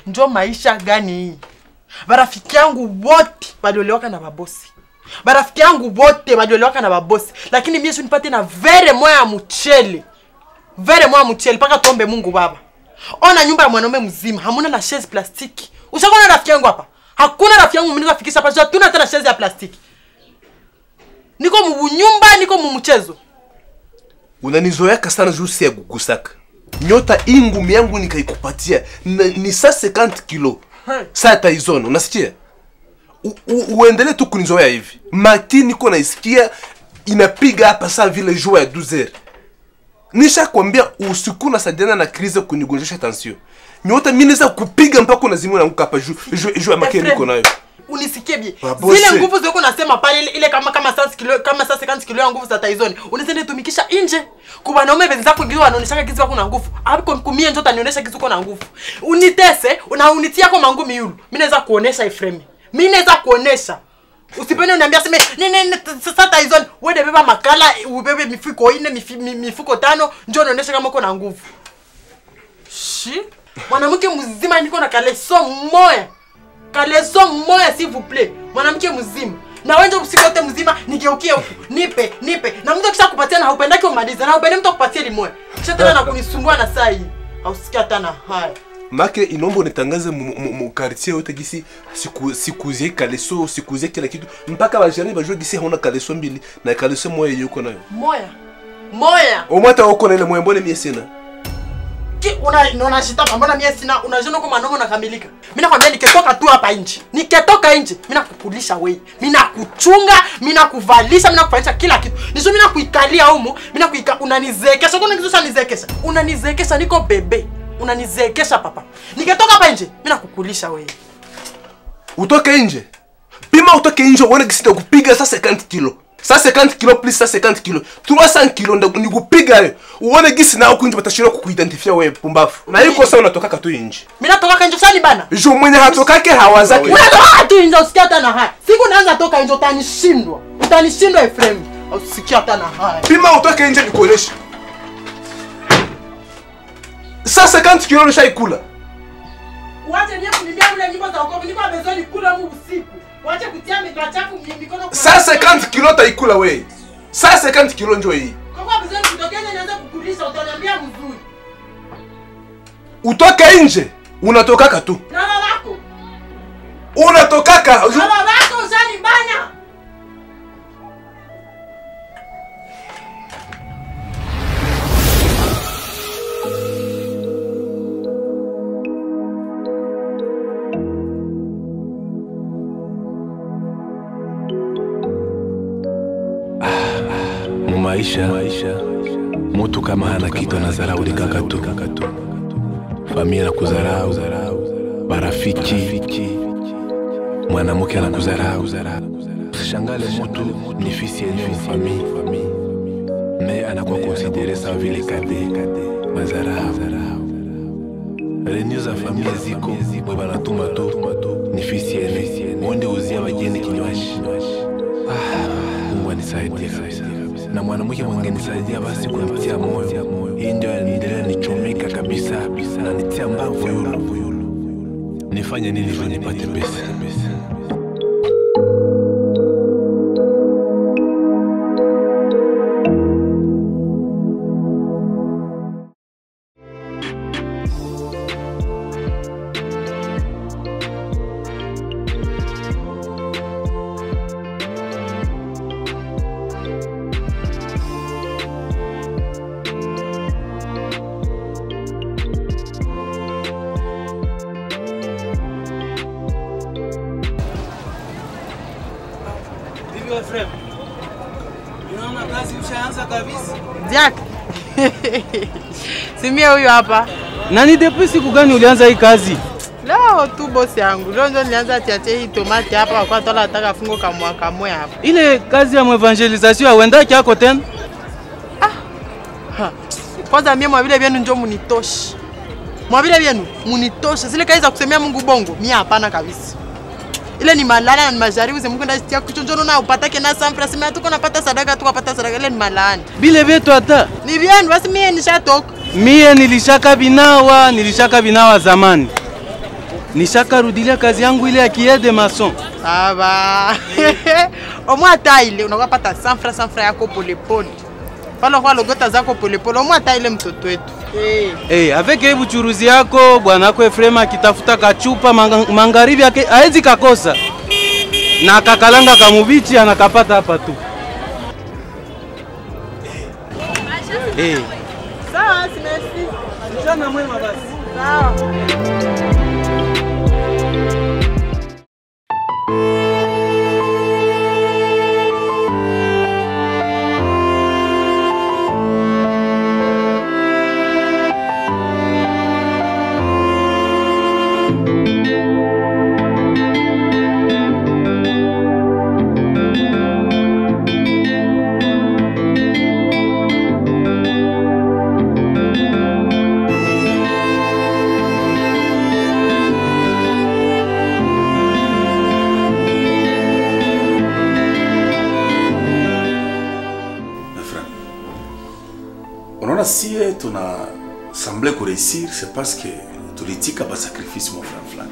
Njo maisha gani? Barafiki yangu wote waliolewa na babosi. Barafiki yangu wote waliolewa na babosi. Lakini mimi sio nipate na vere moya ya mchele. Vere moya mchele paka tuombe Mungu Baba. Ona nyumba ya mwanaume mzima, hamuna na chaise plastiki. Ushaona rafiki yangu hapa? Hakuna rafiki yangu mimi nafikisha hapa, hatuna hata na chaise ya plastiki. Niko nyumba, niko mchezo. Unanizoea sana juu si ya gugusaka. Nyota ingumi yangu nikaikupatia ni saa 50 kilo. Saa taizono, unasikia? Uendelee tu kunizoea hivi. Mati niko naisikia inapiga hapa saa vile jua ya 12h. Nisha kwambia usiku na sadiana na krize kunigonjesha tension. Nyota mimi naweza kupiga mpaka unazimwa na nguka hapa juu ya makeni niko nayo. Unisikie bie. Zile nguvu zako nasema pale ile kama 100 kilo kama 50 kilo ya nguvu za taizoni. Unasende tumikisha nje. Kwa wanaume wenzako ndio wanaonyesha kizi wako na nguvu. Hapo kumie njoo utanionyesha kizi wako na nguvu. Unitese, unitia kwa mangumi yulu. Mimi naweza kuonesha Efrem. Mimi naweza kuonesha. Usipende uniambia sema sasa taizoni wewe beba makala, ubebe mifuko 4, mifuko 5, njoo unaonyesha kama uko na nguvu. Shi? Mwanamke mzima niko na kaleso moya. Kaleso moya s'il vous plaît. Mwanamke mzima. Na wewe ndio usiku wote mzima nigeukie huku. Nipe. Na mtu akisha kupatia na haupendaki umalize. Na upende mtu akupatie limoya. Kisha tena na kunisumbua na saa hii. Hausikia tena haya. Make inombo nitangaze mu quartier yote gisi sikuzie kaleso, sikuzie kila kitu. Mpaka bajani bajue gisi hauna kaleso mbili na kaleso moya yuko nayo. Moya. Umata uko na ile moya mbona mie sina? Unashitapa mbona mimi sina unajiona kama manomo nakamilika. Mimi nakwambia nikitoka tu hapa nje. Nikitoka nje, mimi nakukulisha wewe. Mimi nakuchunga, mimi nakuvalisha, mimi nakufanyisha kila kitu. Nisho mimi nakuikalia humo, mimi nakuika unanizekesha. Kuna kitu cha nizekesha. Unanizekesha niko bebe. Unanizekesha papa. Nikitoka hapa nje, mimi nakukulisha wewe. Utoke nje. Pima utoke nje uone gisi kupiga sasa 50 kilo. Sasa 50 kilo plus sasa 50 kilo. 300 kilo nikupiga wewe. Uone gisi na huko nje batashira kukuidentifia wewe pumbafu. Na yuko sasa unatoka tu nje. Mimi natoka nje sasa ni bana. Jo mwenye hatokake hawazaki. Unatoka tu nje usikia hata na haya. Siku naanza toka nje utanishindwa. Utanishindwa Efrem. Usikia hata na haya. Pima utoke nje nikuoneshe. Sasa 50 kilo nishaikula. Wacha niye kuniambia ule nyimbo za wokovu niko bezoni kula mu usiku. Wacha kutia mikachafu mikono kwa. Sasa 50 kilo taikula wewe. Sasa 50 kilo njoo hii. Kwa bezoni kutokea nianza kukulisha utaniambia mzuri. Utoke nje. Unatokaka tu. Na babako. Unatokaka. Na babako usani banya. Maisha mtu kama hana kitu anazarau likaka tu. Familia na kuzarau, marafiki, mwanamke anakuzarau. Shangale mtu ni fisi yenye famille, mais anakuwa considéré ça vile kade mazarau. Reunions za familia ziko mwe banatuma tu ni fisi yenye mwende uzia wageni kinywaji. Mungu anisaidie kabisa. Na mwanamke mwangenisaidia basi kumtia moyo. Hii ndio inaendelea nichomeka kabisa na nitia mbavu yulu. Nifanye nini ndio nipate pesa? Jack. Simia huyu hapa. Nani depuis siku gani ulianza hii kazi? Leo tu bosi yangu. Leo ndio nilianza tiache hii tomati hapa kwa tola nataka fungo kama kamwe hapa. Ile kazi ya evangelisation uendaki yako tena? Kwanza mimi mwa vile vyenu njoo munitoshi. Mwabile vyenu, munitoshe. Zile kazi za kusemea Mungu bongo, mimi hapana kabisa. Ile ni malana na ni majaribu ze Mungu ndasitia kuchonjono na upatake na sanfra sema tuko napata sadaka tukapata sadaka ile ni malana. Bile vyetu hata. Ni vyenu basi mimi nishatoka. Mie nilishaka binawa zamani. Nishaka rudilia kazi yangu ile ya kiede mason. Sawa. Omwa taile unakapata sanfra yako polepole. Palo kwa logota zako polepole omwa taile mtoto wetu. Avec hebu churuzi yako bwana wako Efrema akitafuta kachupa mangaribi yake haezi kakosa. Na kakalanga kamubichi anakapata hapa tu. Sawa, merci. Mchana mwema basi. Sawa. Si on a semblé réussir, c'est parce que tu l'éthique a sacrifice mon frère Flan.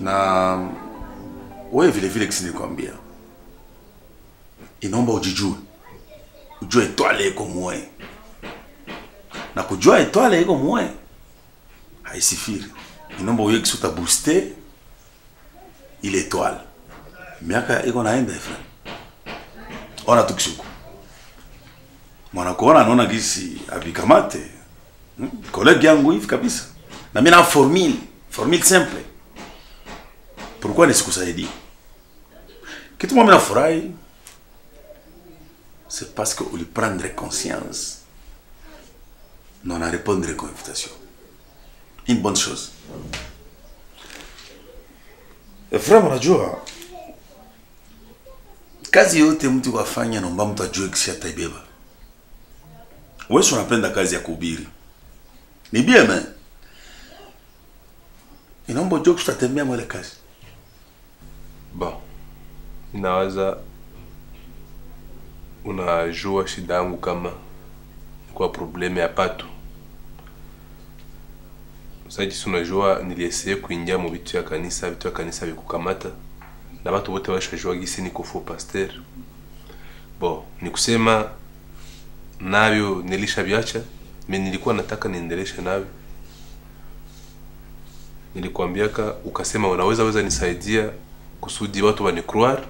Na wewe vile vile kisinikwambia. Inaomba ujue etwale iko mwe. Na kujua etwale iko mwe haisifiri. Inaomba uye kisuta booster ile étoile. Miaka iko naenda Flan. Ona tukishuku. Mwana kuona anaona gisi abikamate. Collègue yangu hivi kabisa. Na mimi na formule simple. Pourquoi nisikusaidie? Kitu mimi nafurahi c'est parce que on lui prendre conscience. Non à répondre à l'invitation. Une bonne chose. Vraiment unajua kazi yote mtu kafanya naomba mtu ajue kisi ataibeba. Wewe unapenda kazi ya kuhubiri. Ni bien mais. Inaomba ujue kutatembea mwele kazi. Bon. Inawaza unajua shida yangu kama kwa probleme ya pato. Sasa unajua nilieseye kuingia mu vitu ya kanisa vikukamata. Na watu wote washajua gisi niko faux pasteur. Bon, nikusema navyo nilishaviacha, mimi nilikuwa nataka niendeleshe navyo. Nilikwambiaka ukasema unaweza nisaidia kusudi watu wanicroire.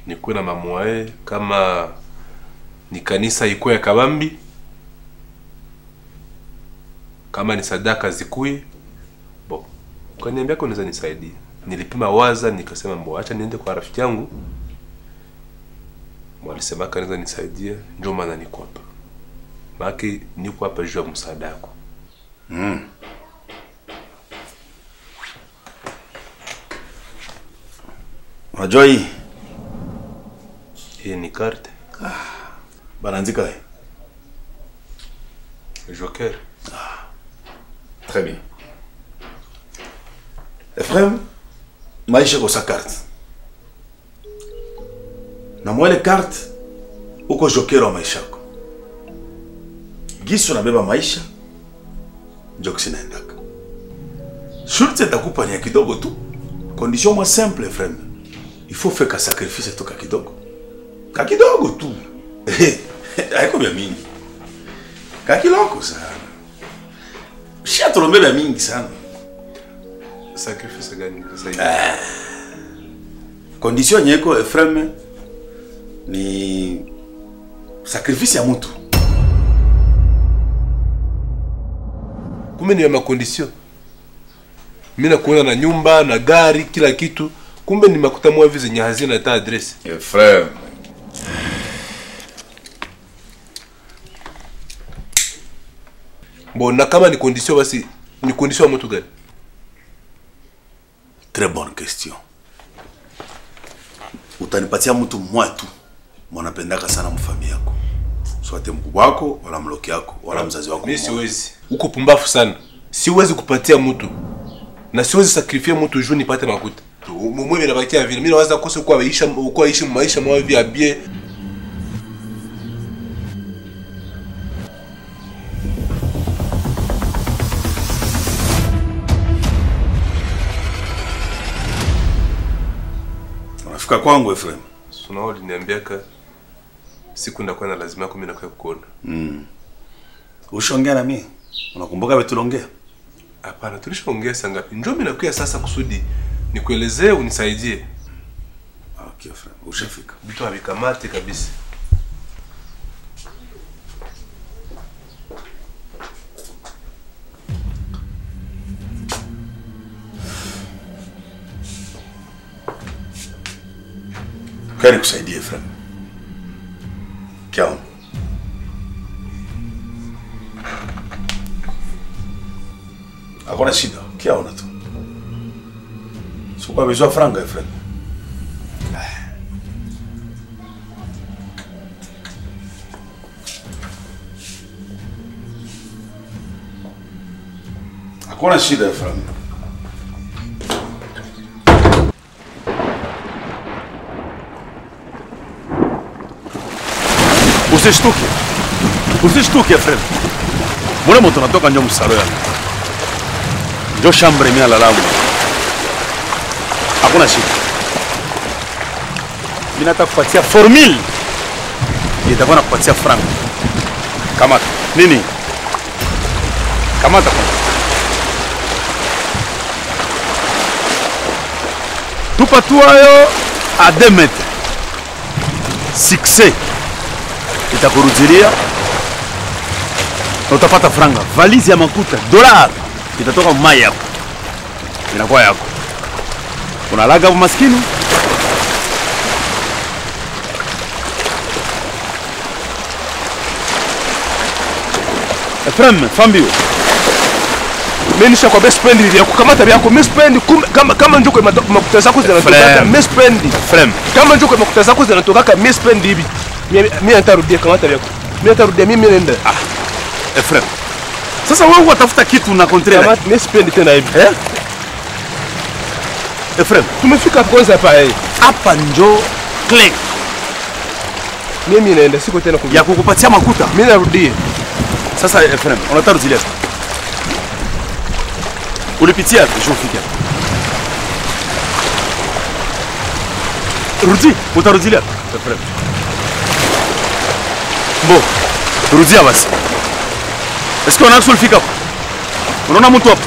Nikuwe na mamwae kama ni kanisa iko ya kabambi. Kama ni sadaka zikuye. Bon, ukaniambia kwa unaweza nisaidia. Nilipima waza nikasema mbo acha niende kwa rafiki yangu. Mwalisema kanaweza nisaidia, ndio maana niko hapa. Maki niko hapa juu ya msaada wako. Unajua hii? Hii ni carte. Banandika hii. Joker. Très bien. Ephraim, maisha kwa sa carte. Na mwele carte uko joker wa maisha yako. Gisu nabeba maisha ndio kisinaendaka. Shurti takupa ni kidogo tu. Condition moi simple Ephraim. Il faut faire un sacrifice to kakidogo. Kakidogo tu. Haiko vya mingi. Kakiloko sana. Shia tulombe vya mingi sana. Sacrifice gani sasa? Condition yeko Ephraim ni sacrifice ya mtu. Kumbe ni ya makondisyon. Mimi nakuona na nyumba na gari kila kitu. Kumbe ni makuta mwa hivi zenye hazina hata address. Frère. Bon, na kama ni condition basi ni condition ya mtu gani? Très bonne question. Utanipatia mtu mmoja tu mwanapendaka sana mfamilia yako. Swate mkubwa wako wala mloki yako wala mzazi wako. Mimi siwezi. Uko pumbafu sana. Siwezi kupatia mtu. Na siwezi sakrifia mtu juu nipate makuta. Mwe nabakia vile. Mimi nawaza kosa kwa ishi maisha mwa vya bien. Unafika kwangu Efrem. Sunao uliniambiaka siku ndakuwa na lazima yako mimi nakuja kukuona. Ushongea na mimi? Unakumbuka wewe tulongea? Hapana, tulishaongea saa ngapi? Njoo mimi nakuja sasa kusudi nikuelezee unisaidie. Okay, Efrem, ushafika. Vitu havikamati kabisa. Kani kusaidie Efrem. Kiaona. Hakuna shida, kiaona tu. Sikuwa bezwa franga Efrem. Hakuna shida Efrem. Usishtuke. Usishtuke Efrem. Mbona moto natoka ndio msaro yangu? Ndio shambre mimi alalamu. Hakuna shida. Mimi nataka kupatia formula. Nitakuwa nakupatia franc. Kamata. Nini? Kamata kwanza. Tupa tu hayo a 2 metres. Succès. Itakurudilia na utapata franga. Valizi ya makuta dola itatoka mai yako, inakuwa yako. Unalaga maskini. Efrem, Fambio, mimi nisha kwa best friend ya kukamata vyako best friend kama njoo kwa makuta zako zinatoka best friend. Efrem, kama njoo kwa makuta zako zinatoka best friend hivi. Mimi nitarudia kamata vyako. Mimi nitarudia mimi nenda. Efrem. Sasa wewe unatafuta kitu na contraire. Kama mimi sipendi tena hivi. Efrem, tumefika kwanza hapa hapa njoo click. Mimi naenda siko tena ya kukupatia makuta. Mimi narudie. Sasa Efrem, unataka rudilia. Ulipitia je ufike. Rudi, utarudilia. Efrem. Bon, rudia basi. Est-ce qu'on a sulfika hapo? Unaona mtu hapo?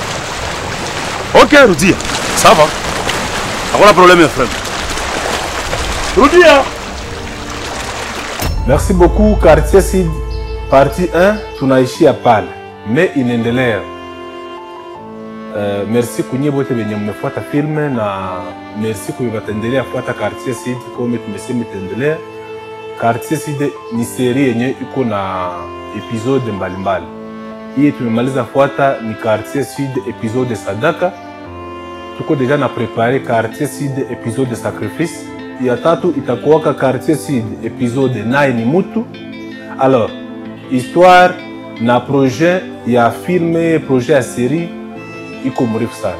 Okay, rudia. Sawa. Hakuna problème frère. Rudia. Merci beaucoup Quartier Sud. Partie 1 tunaishia pale. Mais inaendelea. Merci kunye wote wenye mmefuata filme na merci kubatendelea fuata Quartier Sud kama tumesema itaendelea. Quartier Sud ni serie yenye iko na episode mbalimbali. Hii tumemaliza fuata ni Quartier Sud episode Sadaka. Tuko deja na prepare Quartier Sud episode Sacrifice. Ya tatu itakuwa Quartier Sud episode Naye ni Mutu. Alors, histoire na projet ya filme, projet ya série iko mrefu sana.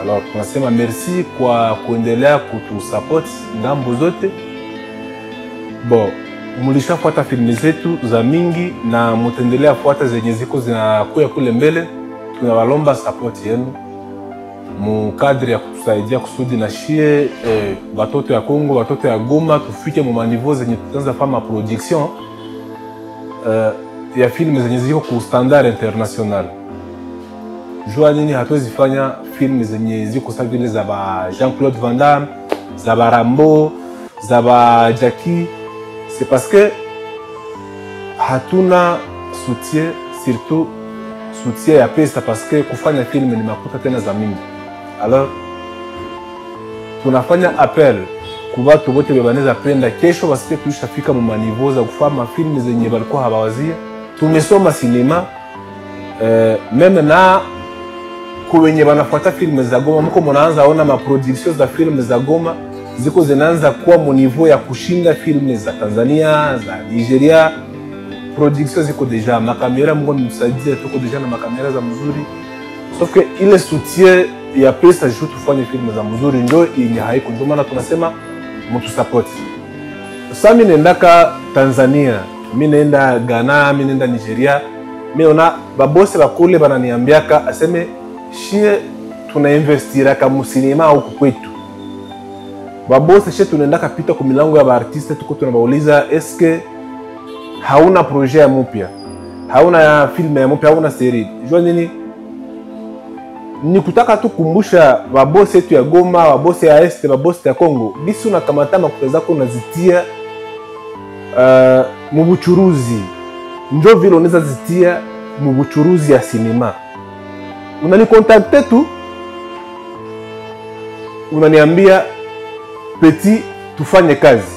Alors, tunasema merci kwa kuendelea kutusupport ngambo zote. Bon, mulishafuata filmu zetu za mingi na mutaendelea fuata zenye ziko zinakuya kule mbele. Tunawalomba support yenu mu kadri ya kutusaidia kusudi na shie watoto ya Kongo, watoto ya Goma tufike mu maniveau zenye tutaanza fama production ya filmu zenye ziko ku standard international. Jua nini hatuwezi fanya filmu zenye ziko sawa vile za ba Jean-Claude Van Damme, za ba Rambo, za ba Jackie. C'est parce que hatuna soutien, surtout soutien ya pesa, parce que kufanya film ni makuta tena za mingi. Alors tunafanya appel kwa watu wote bebaneza penda kesho basi tushafika mu maniveau za kufanya film zenye balikuwa hawawazia. Tumesoma sinema meme na kuwenye banafuata film za Goma, mko mnaanza ona ma production za film za Goma ziko zinaanza kuwa mu niveau ya kushinda filmu za Tanzania, za Nigeria. production ziko deja, makamera Mungu amemsaidia, tuko deja na makamera za mzuri, sauf que ile soutien ya pesa juu tufanye filmu za mzuri ndio yenye haiko, ndio maana tunasema mtu support. Sasa mimi naendaka Tanzania, mimi naenda Ghana, mimi naenda Nigeria, mimi ona babose bakule bananiambiaka aseme shie tunainvestira kama sinema huko kwetu. Babose shie tunaendaka pita kwa milango ya baartiste, tuko tunabauliza eske hauna projet ya mpya, hauna film ya mpya, hauna serie. Jua nini? Ni kutaka tu kumbusha babose yetu ya Goma, babose ya Este, babose ya Kongo, bisi unakamata makuta zako unazitia mubuchuruzi. Njo vile unaweza zitia mubuchuruzi ya sinema. Unanikontakte tu, unaniambia Petit tufanye kazi.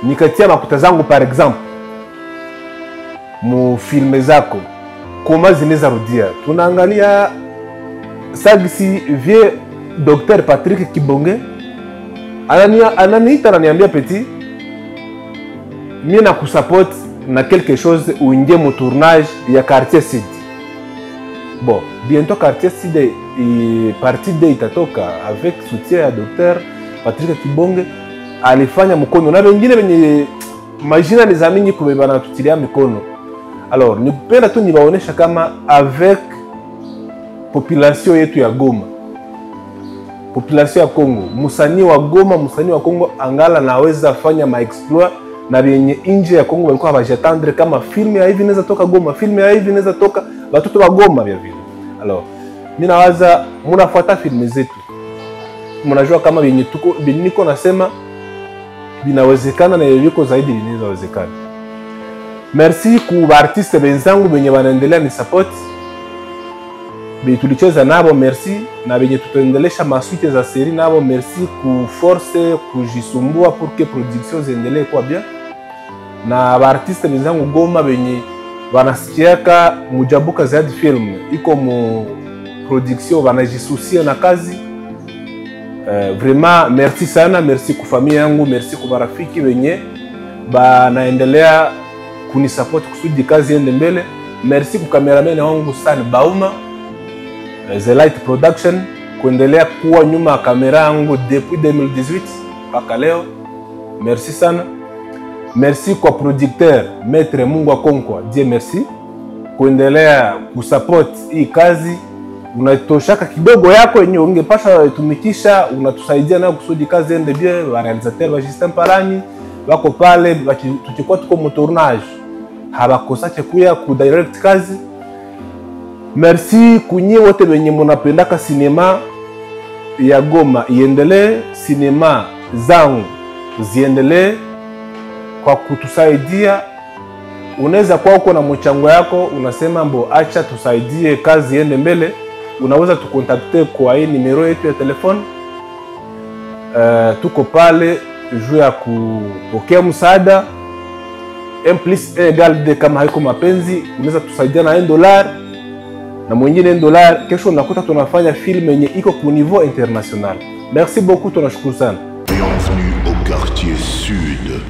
Nikatia makuta zangu par exemple mu filme zako, koma zinaweza rudia. Tunaangalia sagisi vie Dr. Patrick Kibonge ananiita ananiambia Petit, mimi na kusupport na quelque chose uingie mu tournage ya Quartier Sud. Bon, bientôt Quartier Sud et partie de itatoka avec soutien ya Dr. Patrick Kibonge, alifanya mkono na wengine wenye majina les amis kubebana tutilia mikono. Alors, nipenda tu niwaonesha kama avec population yetu ya Goma, population ya Kongo, musanii wa Goma, musanii wa Kongo angala naweza fanya maexploit na wenye nje ya Kongo walikuwa hawajatendre kama filmu ya hivi inaweza toka Goma, filmu ya hivi inaweza toka watoto wa Goma vya vile. Alors, mimi nawaza mnafuata filmu zetu, mnajua kama wenye tuko niko nasema binawezekana na yuko zaidi inawezekana. Merci kwa artiste wenzangu wenye wanaendelea ni support. Tulicheza nabo merci, na wenye tutaendelesha masuite za serie nabo merci ku force kujisumbua pour que production ziendelee kwa bien. Na artiste wenzangu Goma wenye wanasikiaka mujabuka zaidi film iko mu production wanajisusia na kazi. Vraiment merci sana, merci kwa familia yangu, merci kwa marafiki wenye banaendelea kunisupport kusudi kazi iende mbele. Merci kwa cameraman wangu sana Bauma, The Light Production, kuendelea kuwa nyuma ya kamera yangu depuis 2018 mpaka leo. Merci sana. Merci kwa producteur Maître Mungu Akonkwa, Dieu merci, kuendelea kusupport hii kazi. Unatoshaka kidogo yako yenye ungepasha tumikisha, unatusaidia nayo kusudi kazi ende bien. Wa realisateur wa Justin Parani wako pale, tukikuwa tuko mu tournage habakosache kuya ku direct kazi. Merci kunyi wote wenye mnapendaka sinema ya Goma iendelee, sinema zangu ziendelee kwa kutusaidia. Unaweza kwa uko na mchango yako, unasema mbo acha tusaidie kazi iende mbele, unaweza tukontakte kwa hii numero yetu ya telefone. Tuko pale juu ya kupokea msaada. M+1 kama haiko mapenzi, unaweza tusaidia na $1 na mwingine $1. Kesho unakuta tunafanya film yenye iko ku niveau international. Merci beaucoup, tunashukuru sana. Bienvenue au Quartier Sud.